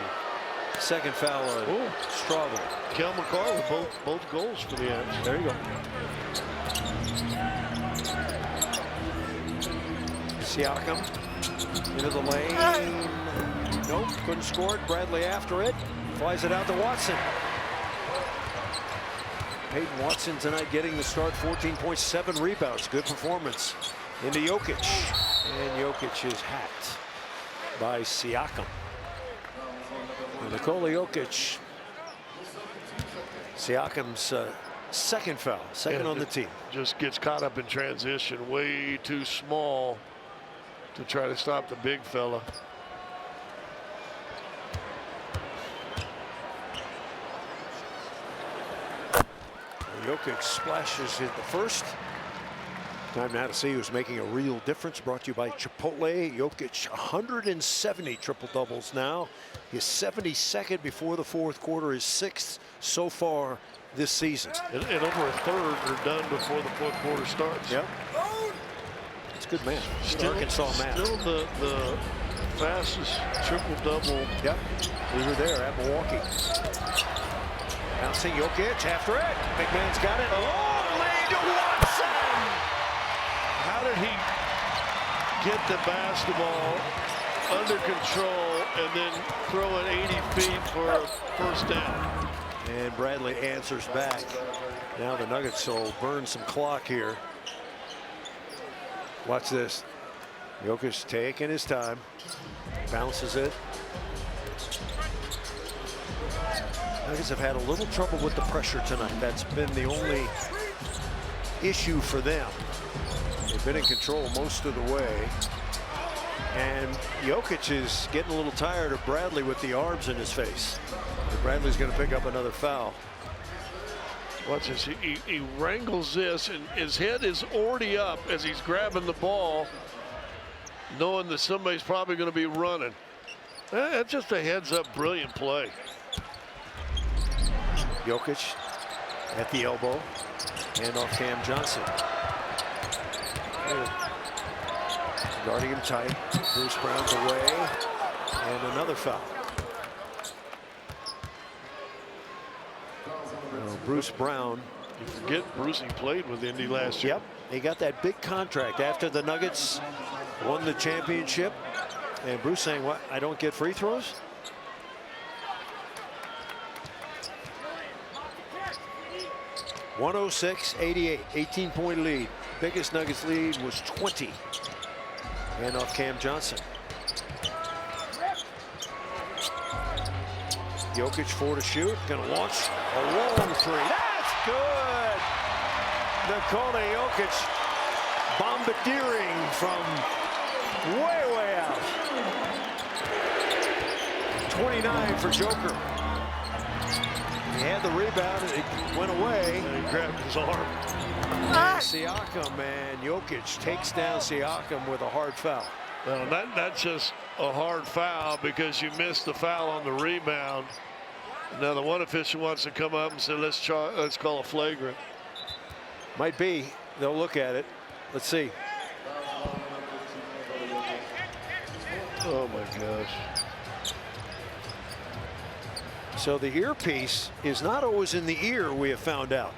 S2: Second foul on Strother.
S3: Kel McCarr with both goals for the Avs.
S2: There you go. Siakam into the lane. Nope, couldn't score it. Bradley after it. Flies it out to Watson. Peyton Watson tonight getting the start. 14.7 rebounds. Good performance. Into Jokic. And Jokic is hacked by Siakam. And Nikola Jokic. Siakam's second foul. Second on the team.
S3: Just gets caught up in transition. Way too small to try to stop the big fella.
S2: Jokic splashes in the first. Time now to see who's making a real difference. Brought to you by Chipotle. Jokic 170 triple doubles now. His 72nd before the fourth quarter, his 6th so far this season.
S3: And over a third are done before the fourth quarter starts.
S2: Yep. It's good man.
S3: Still,
S2: Arkansas man.
S3: Still the fastest triple double.
S2: Yep. We were there at Milwaukee. Bouncing Jokic after it. Big man's got it. Long lane to Watson.
S3: How did he get the basketball under control and then throw it 80 feet for a first down?
S2: And Bradley answers back. Now the Nuggets will burn some clock here. Watch this. Jokic taking his time. Bounces it. Nuggets have had a little trouble with the pressure tonight. That's been the only issue for them. They've been in control most of the way. And Jokic is getting a little tired of Bradley with the arms in his face. And Bradley's going to pick up another foul.
S3: Watch this. He wrangles this, and his head is already up as he's grabbing the ball, knowing that somebody's probably going to be running. That's just a heads-up, brilliant play.
S2: Jokic at the elbow. Hand off Cam Johnson. Guarding him tight. Bruce Brown's away. And another foul. Bruce Brown.
S3: You forget Bruce, he played with Indy last year.
S2: Yep. He got that big contract after the Nuggets won the championship. And Bruce saying, what, I don't get free throws? (106-88), 18-point lead. Biggest Nuggets lead was 20. And off Cam Johnson. Jokic 4 to shoot. Gonna launch a long three. That's good. Nikola Jokic bombardiering from way out. 29 for Joker. He had the rebound and it went away.
S3: And he grabbed his arm.
S2: Siakam, and Jokic takes down Siakam with a hard foul.
S3: Well, that's just a hard foul because you missed the foul on the rebound. Now the one official wants to come up and say, let's call a flagrant.
S2: Might be. They'll look at it. Let's see.
S3: Oh my gosh.
S2: So the earpiece is not always in the ear, we have found out.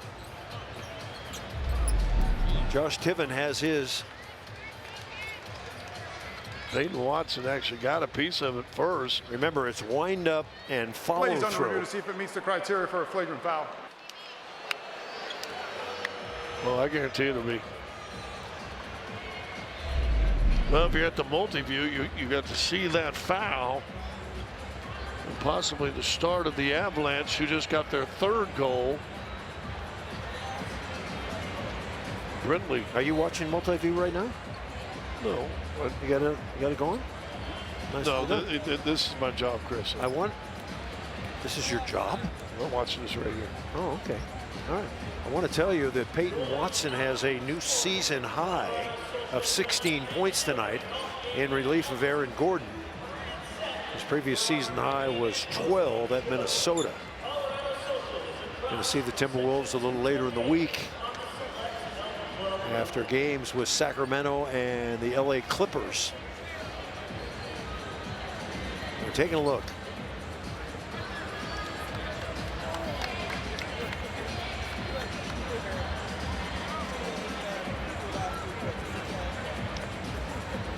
S2: Josh Tiven has his.
S3: Peyton Watson actually got a piece of it first.
S2: Remember, it's wind up and follow
S7: Plays under review
S2: through.
S7: to see if it meets the criteria for a flagrant foul.
S3: Well, I guarantee it'll be. Well, if you're at the multi-view, you got to see that foul. and possibly the start of the Avalanche, who just got their 3rd goal. Brindley.
S2: Are you watching multi-view right now?
S3: No.
S2: You got it going? Nice.
S3: No, this is my job, Chris.
S2: This is your job?
S3: I'm watching this right here.
S2: Oh, okay. All right. I want to tell you that Peyton Watson has a new season high of 16 points tonight in relief of Aaron Gordon. His previous season high was 12 at Minnesota. Going to see the Timberwolves a little later in the week after games with Sacramento and the LA Clippers. We're taking a look.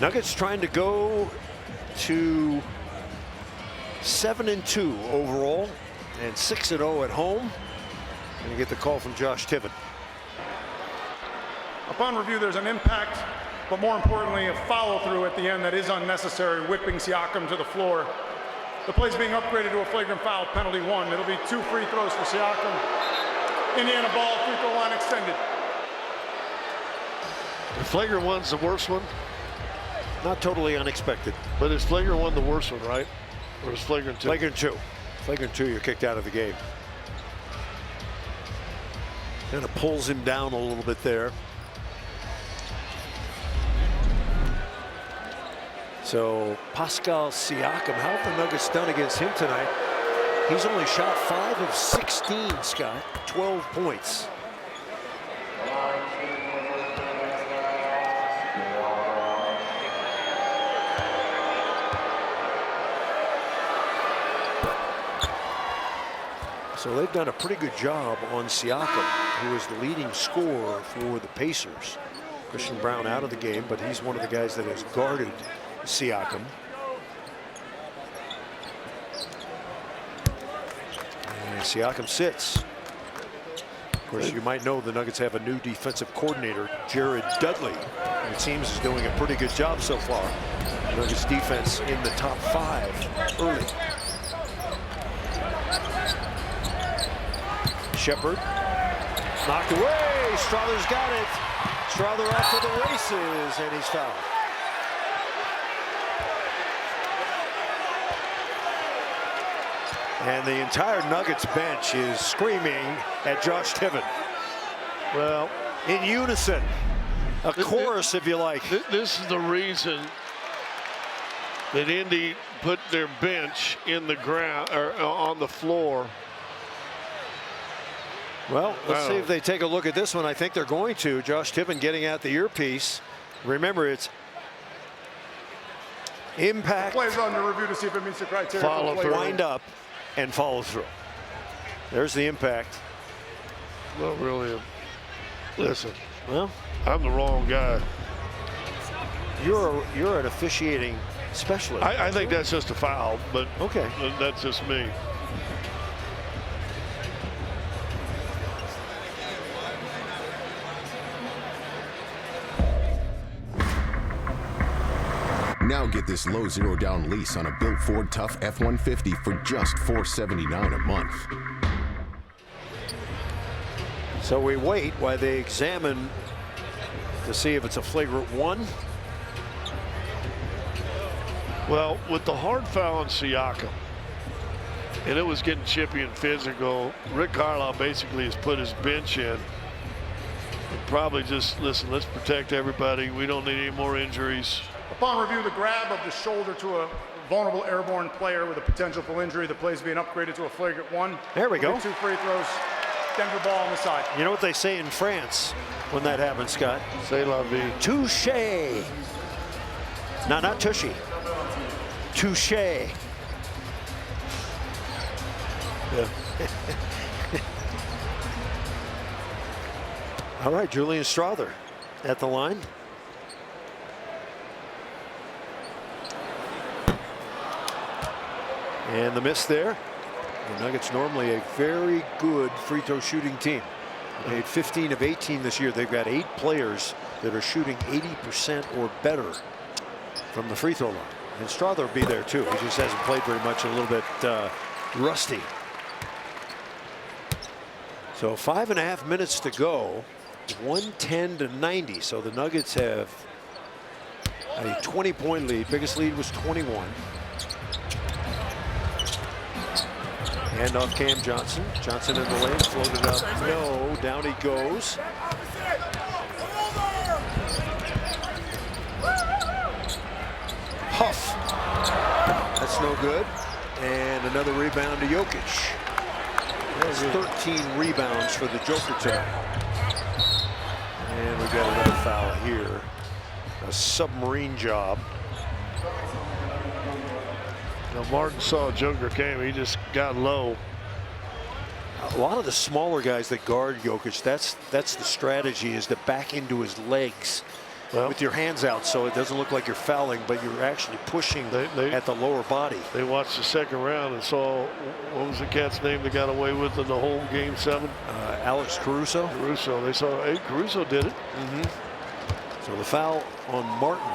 S2: Nuggets trying to go to 7-2 overall and 6-0 at home. And you get the call from Josh Tiven.
S7: Upon review, there's an impact, but more importantly, a follow-through at the end that is unnecessary, whipping Siakam to the floor. The play's being upgraded to a flagrant foul, penalty 1. It'll be 2 free throws for Siakam. Indiana ball, free throw line extended.
S3: The flagrant 1's the worst one.
S2: Not totally unexpected.
S3: But is flagrant 1 the worst one, right? Or is flagrant 2?
S2: Flagrant 2. Flagrant 2, you're kicked out of the game. Kind of pulls him down a little bit there. So Pascal Siakam, how have the Nuggets done against him tonight? He's only shot 5 of 16, Scott. 12 points. So they've done a pretty good job on Siakam, who is the leading scorer for the Pacers. Christian Brown out of the game, but he's one of the guys that has guarded Siakam. And Siakam sits. Of course, you might know the Nuggets have a new defensive coordinator, Jared Dudley. And it seems is doing a pretty good job so far. Nuggets defense in the top 5 early. Shepard knocked away. Strother's got it. Strother off to the races, and he's fouled. And the entire Nuggets bench is screaming at Josh Tiven. Well, in unison, a chorus, if you like.
S3: This is the reason that Indy put their bench in the ground or on the floor.
S2: Well, let's see if they take a look at this one. I think they're going to. Josh Tiven getting out the earpiece. Remember, it's impact,
S7: Plays under review to see if it meets the criteria.
S2: follow through, wind up, and follow through. There's the impact.
S3: Not really. Listen,
S2: Well,
S3: I'm the wrong guy.
S2: you're an officiating specialist.
S3: I think that's just a foul, but
S2: Okay.
S3: that's just me.
S9: Now get this low zero down lease on a built Ford Tough F-150 for just $479 a month.
S2: So we wait while they examine to see if it's a flagrant 1.
S3: Well, with the hard foul on Siakam, and it was getting chippy and physical, Rick Carlisle basically has put his bench in. And probably just, listen, let's protect everybody. We don't need any more injuries.
S7: Upon review, the grab of the shoulder to a vulnerable airborne player with a potential for injury. The play's being upgraded to a flagrant 1.
S2: There we go.
S7: 2 free throws. Denver ball on the side.
S2: You know what they say in France when that happens, Scott?
S3: C'est la vie.
S2: Touché. No, not tushy. Touché.
S3: Yeah.
S2: All right, Julian Strother at the line. And the miss there. The Nuggets normally a very good free throw shooting team. They made 15 of 18 this year. They've got 8 players that are shooting 80% or better from the free throw line. And Strawther will be there too. He just hasn't played very much, a little bit rusty. So 5.5 minutes to go. 110-90. So the Nuggets have a 20-point lead. Biggest lead was 21. Hand off Cam Johnson. Johnson in the lane, floated up. No, down he goes. Huff. That's no good. And another rebound to Jokic. There's 13 rebounds for the Joker tonight. And we got another foul here. A submarine job.
S3: Now Martin saw Joker came. He just got low.
S2: A lot of the smaller guys that guard Jokic, that's the strategy, is to back into his legs with your hands out, so it doesn't look like you're fouling, but you're actually pushing at the lower body.
S3: They watched the second round and saw, what was the cat's name that got away with in the whole game 7?
S2: Alex Caruso.
S3: Caruso. They saw, hey, Caruso did it.
S2: So the foul on Martin.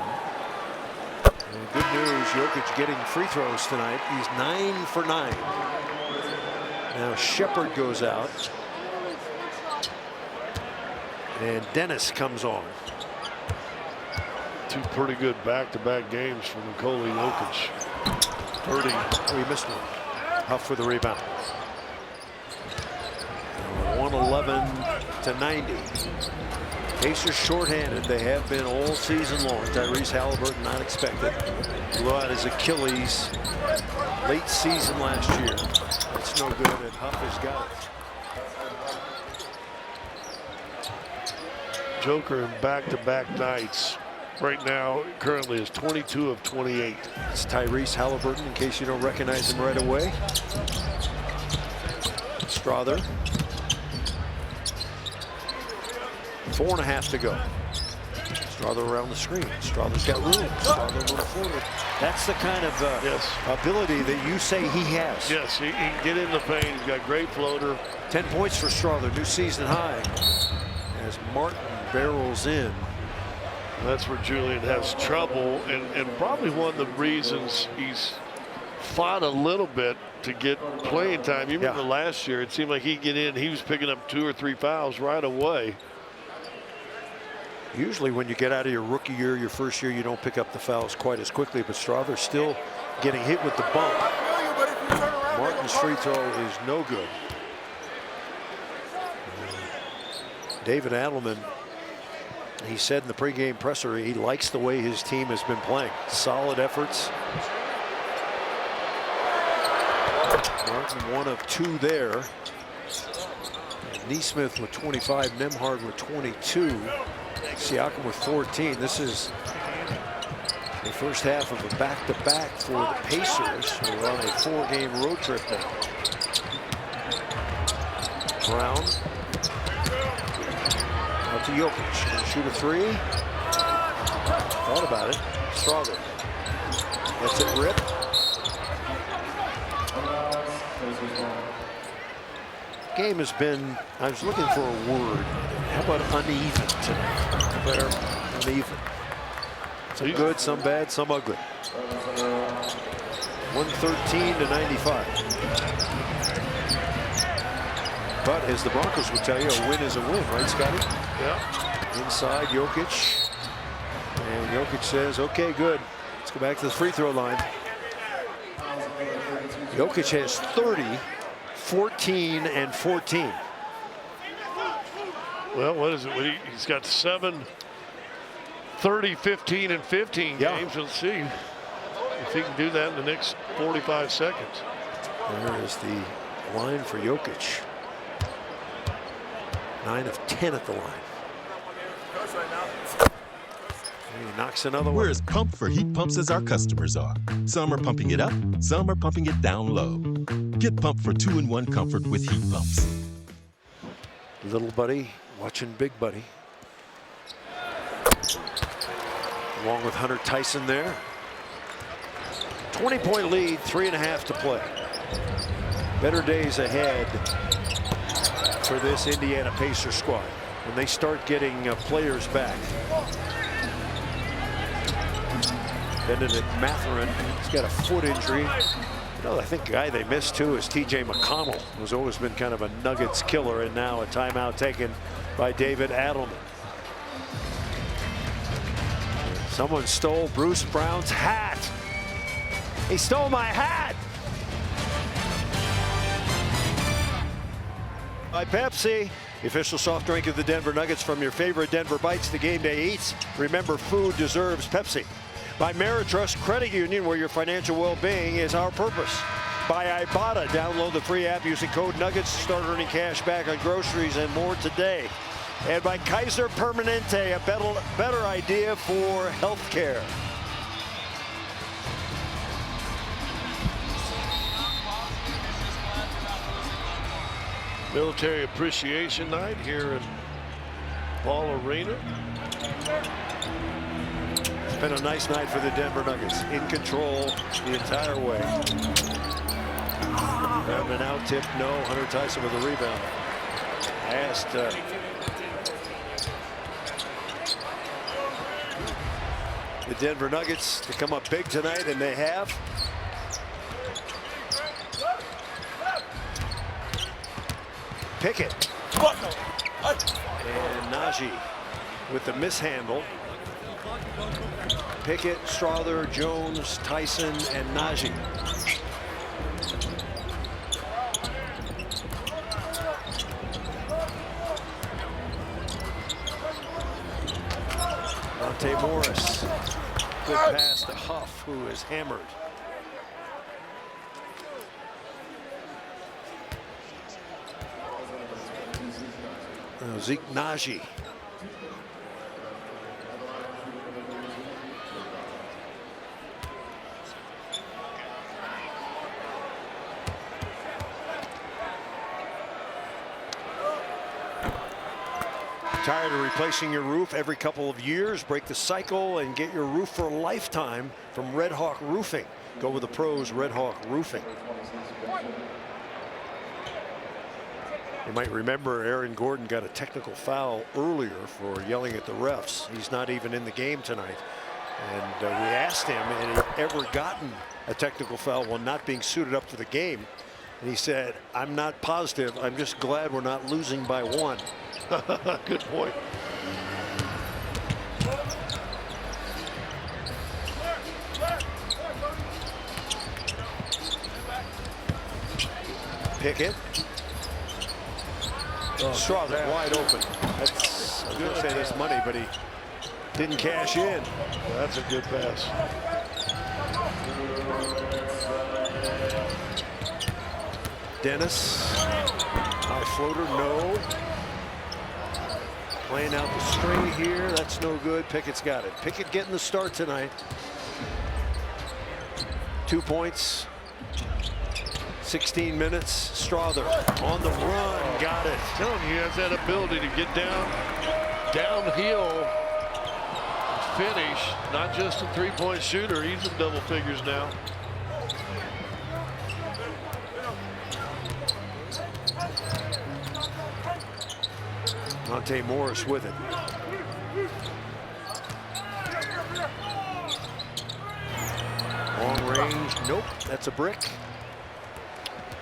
S2: And good news, Jokic getting free throws tonight. He's 9 for 9. Now Shepherd goes out. And Dennis comes on.
S3: 2 pretty good back-to-back games from Nikola Jokic.
S2: 30. Oh, he missed one. Huff for the rebound. 111-90. Pacers shorthanded. They have been all season long. Tyrese Halliburton not expected. Blew out his Achilles late season last year. It's no good, and Huff has got it.
S3: Joker in back-to-back nights. Right now, currently is 22 of 28.
S2: It's Tyrese Halliburton, in case you don't recognize him right away. Strawther. 4.5 to go. Strawther around the screen. Strawther's got room. Strawther moving forward. That's the kind of ability that you say he has.
S3: Yes, he can get in the paint. He's got great floater.
S2: 10 points for Strawther, new season high. As Martin barrels in.
S3: That's where Julian has trouble, and probably one of the reasons he's fought a little bit to get playing time. You remember last year, it seemed like he'd get in, he was picking up 2 or 3 fouls right away.
S2: Usually when you get out of your rookie year, your first year, you don't pick up the fouls quite as quickly, but Strawther's still getting hit with the bump. Martin's free throw is no good. David Adelman, he said in the pregame presser he likes the way his team has been playing. Solid efforts. Martin 1 of 2 there. Neesmith with 25, Nembhard with 22. Siakam with 14. This is the first half of a back-to-back for the Pacers, who are on a 4-game road trip now. Brown. Out to Jokic. Gonna shoot a 3. Thought about it. Strawther. Lets it rip. Game has been, I was looking for a word. How about uneven tonight? Better, uneven. Some good, some bad, some ugly. 113-95. But as the Broncos would tell you, a win is a win, right, Scotty?
S3: Yeah.
S2: Inside Jokic. And Jokic says, okay, good. Let's go back to the free throw line. Jokic has 30, 14, and 14.
S3: Well, what is it? He's got 7, 30, 15, and 15 games. Let's see if he can do that in the next 45 seconds.
S2: There is the line for Jokic. 9 of 10 at the line. He knocks another one.
S10: We're as pumped for heat pumps as our customers are. Some are pumping it up, some are pumping it down low. Get pumped for 2-in-1 comfort with heat pumps.
S2: Little buddy watching big buddy. Along with Hunter Tyson there. 20-point lead, 3.5 to play. Better days ahead for this Indiana Pacers squad when they start getting players back. Benedict Mathurin, he's got a foot injury. You know, I think the guy they missed too is TJ McConnell, who's always been kind of a Nuggets killer, and now a timeout taken by David Adelman. Someone stole Bruce Brown's hat. He stole my hat. By Pepsi, the official soft drink of the Denver Nuggets. From your favorite Denver Bites to game day eats, remember, food deserves Pepsi. By Meritrust Credit Union, where your financial well-being is our purpose. By Ibotta, download the free app using code Nuggets to start earning cash back on groceries and more today. And by Kaiser Permanente, a better idea for healthcare.
S3: Military Appreciation Night here in Ball Arena.
S2: It's been a nice night for the Denver Nuggets. In control the entire way. Grabbing an out tip, no. Hunter Tyson with a rebound. Asked the Denver Nuggets to come up big tonight, and they have. Pickett. And Najee with the mishandle. Pickett, Strawther, Jones, Tyson, and Najee. Monte Morris. Good pass to Huff, who is hammered. Zeke Najee. Tired of replacing your roof every couple of years? Break the cycle and get your roof for a lifetime from Red Hawk Roofing. Go with the pros, Red Hawk Roofing. You might remember Aaron Gordon got a technical foul earlier for yelling at the refs. He's not even in the game tonight. And we asked him, had he ever gotten a technical foul while not being suited up for the game? And he said, I'm not positive. I'm just glad we're not losing by one.
S3: Good point.
S2: Pickett. Strawther wide open. That's, I was going to say that's money, but he didn't cash in.
S3: That's a good pass.
S2: Dennis. High floater, no. Playing out the string here. That's no good. Pickett's got it. Pickett getting the start tonight. 2 points. 16 minutes. Strawther on the run. Got it.
S3: I'm telling you, he has that ability to get downhill, finish. Not just a three-point shooter. He's in double figures now.
S2: Monte Morris with it. Long range. Nope. That's a brick.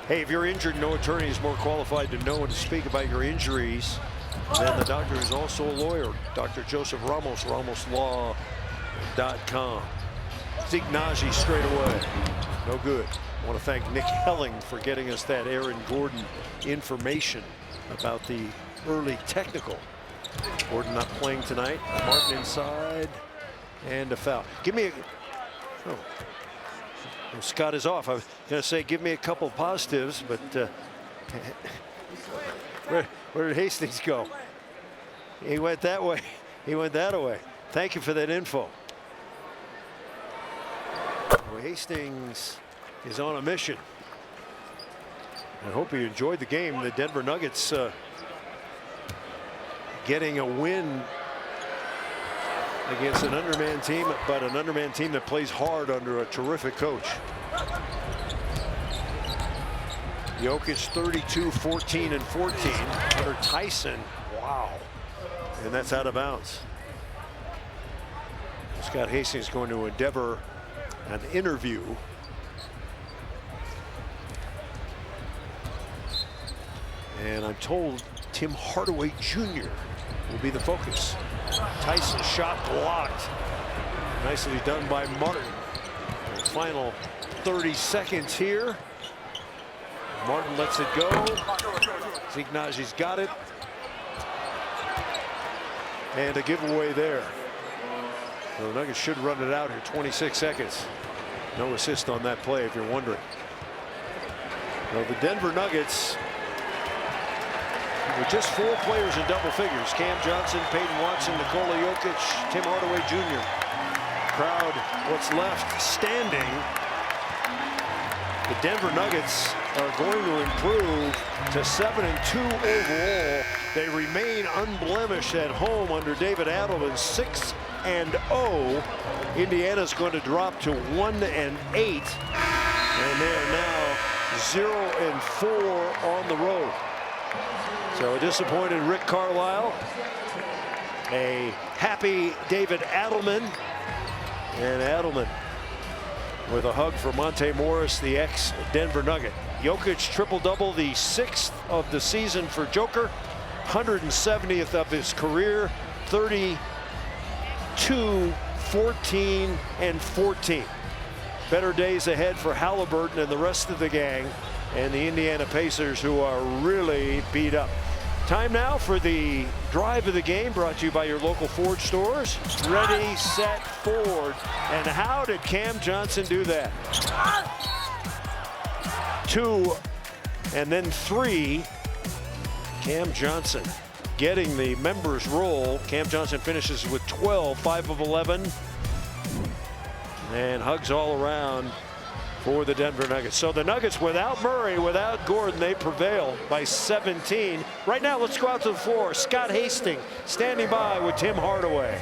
S2: Hey, if you're injured, no attorney is more qualified to know and to speak about your injuries than the doctor is also a lawyer. Dr. Joseph Ramos, RamosLaw.com. Zeke Najee straight away. No good. I want to thank Nick Helling for getting us that Aaron Gordon information about the early technical. Gordon not playing tonight. Martin inside. And a foul. Give me a... Oh. Scott is off. I was going to say, give me a couple positives, but where did Hastings go? He went that way. He went that way. Thank you for that info. Well, Hastings is on a mission. I hope you enjoyed the game. The Denver Nuggets getting a win against an underman team, but an underman team that plays hard under a terrific coach. Jokic 32, 14, and 14. Hunter Tyson, wow. And that's out of bounds. Scott Hastings going to endeavor an interview. And I'm told Tim Hardaway Jr. will be the focus. Tyson's shot blocked. Nicely done by Martin. The final 30 seconds here. Martin lets it go. Zignazi's got it. And a giveaway there. So the Nuggets should run it out here. 26 seconds. No assist on that play, if you're wondering. So the Denver Nuggets with just 4 players in double figures. Cam Johnson, Peyton Watson, Nikola Jokic, Tim Hardaway Jr. Crowd, what's left standing. The Denver Nuggets are going to improve to 7-2 overall. They remain unblemished at home under David Adelman, 6-0. Indiana's going to drop to 1-8. And they're now 0-4 on the road. So a disappointed Rick Carlisle, a happy David Adelman, and Adelman with a hug for Monte Morris, the ex-Denver Nugget. Jokic triple-double, the 6th of the season for Joker, 170th of his career, 32, 14, and 14. Better days ahead for Halliburton and the rest of the gang, and the Indiana Pacers, who are really beat up. Time now for the drive of the game, brought to you by your local Ford stores. Ready, set, Ford. And how did Cam Johnson do that? 2 and then 3. Cam Johnson getting the members roll. Cam Johnson finishes with 12, 5 of 11. And hugs all around for the Denver Nuggets. So the Nuggets, without Murray, without Gordon, they prevail by 17. Right now, let's go out to the floor. Scott Hastings standing by with Tim Hardaway.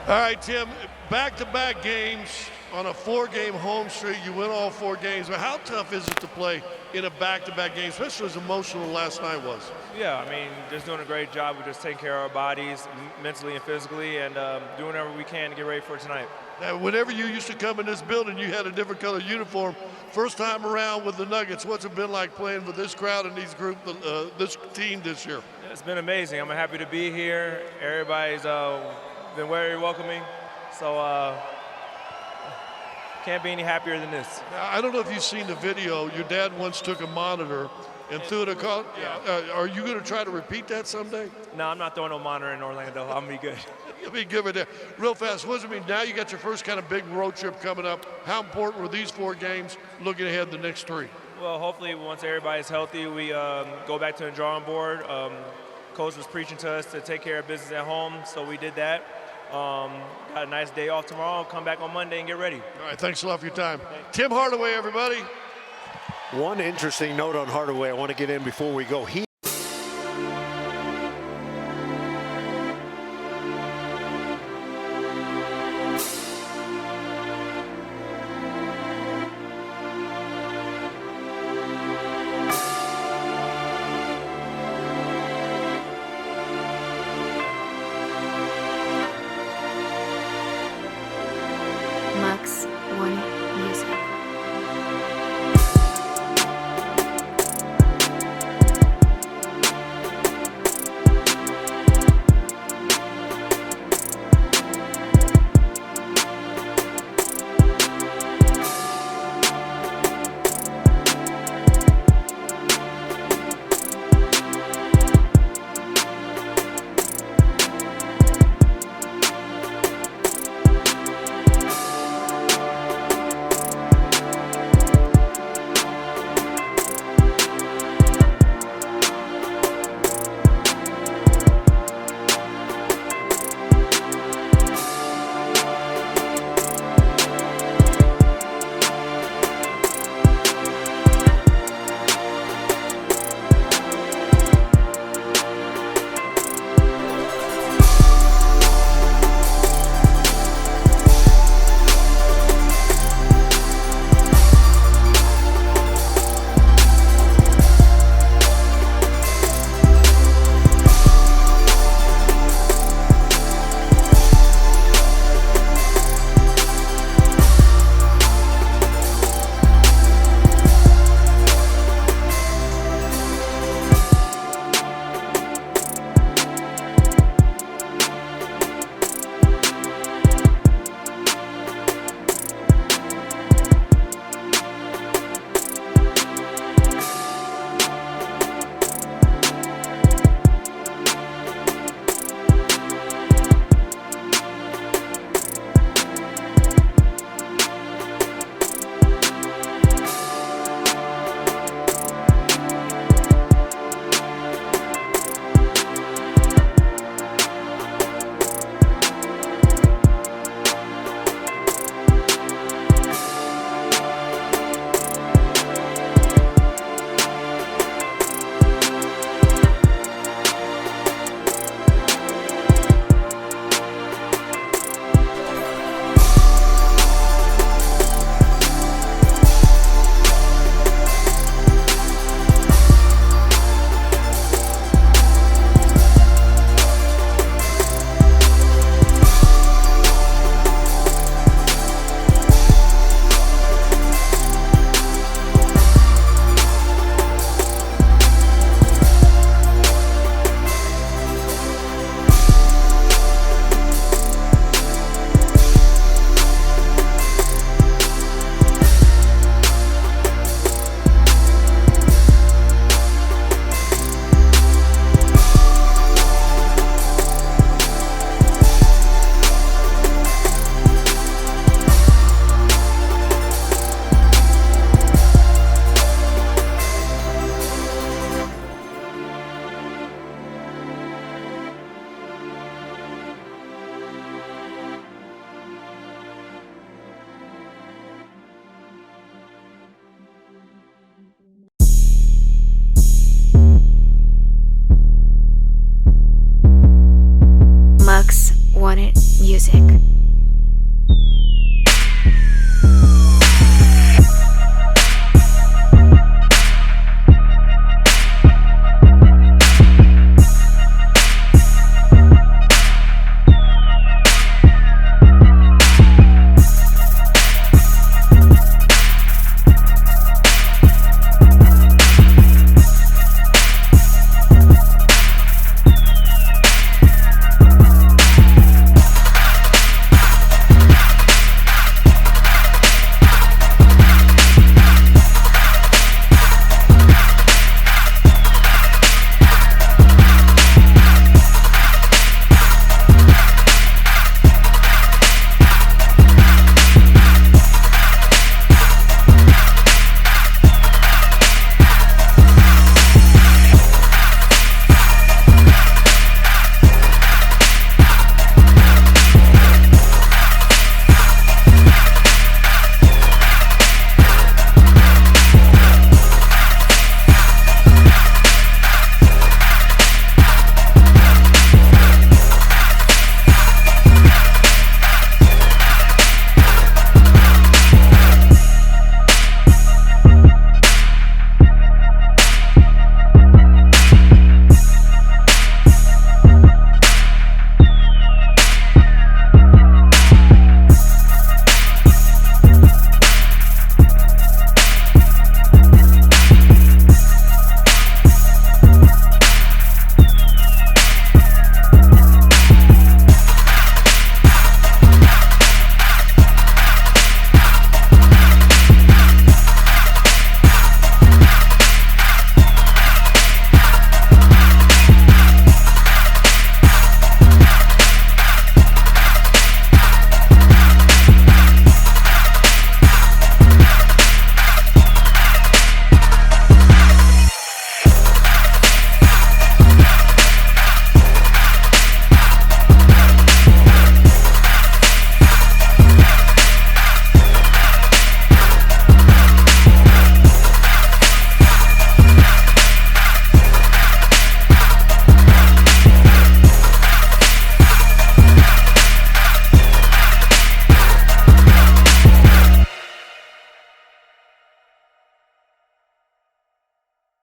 S3: All right, Tim, back-to-back games on a 4-game home streak. You win all 4 games. But how tough is it to play in a back-to-back game, especially as emotional as last night was?
S5: Yeah, I mean, just doing a great job of just taking care of our bodies mentally and physically, and doing whatever we can to get ready for tonight.
S3: Now, whenever you used to come in this building, you had a different color uniform. First time around with the Nuggets, what's it been like playing with this crowd and these this team this year?
S5: It's been amazing. I'm happy to be here. Everybody's been very welcoming, so can't be any happier than this.
S3: Now, I don't know if you've seen the video. Your dad once took a monitor and threw it across. Are you going to try to repeat that someday?
S5: No, I'm not throwing no monitor in Orlando. I'm going to be good.
S3: You'll be good with that. Real fast, what does it mean? Now you got your first kind of big road trip coming up. How important were these 4 games looking ahead the next 3?
S5: Well, hopefully once everybody's healthy, we go back to the drawing board. Coach was preaching to us to take care of business at home, so we did that. Got a nice day off tomorrow. Come back on Monday and get ready.
S3: All right, thanks a lot for your time. Tim Hardaway, everybody.
S2: One interesting note on Hardaway I want to get in before we go.
S11: Max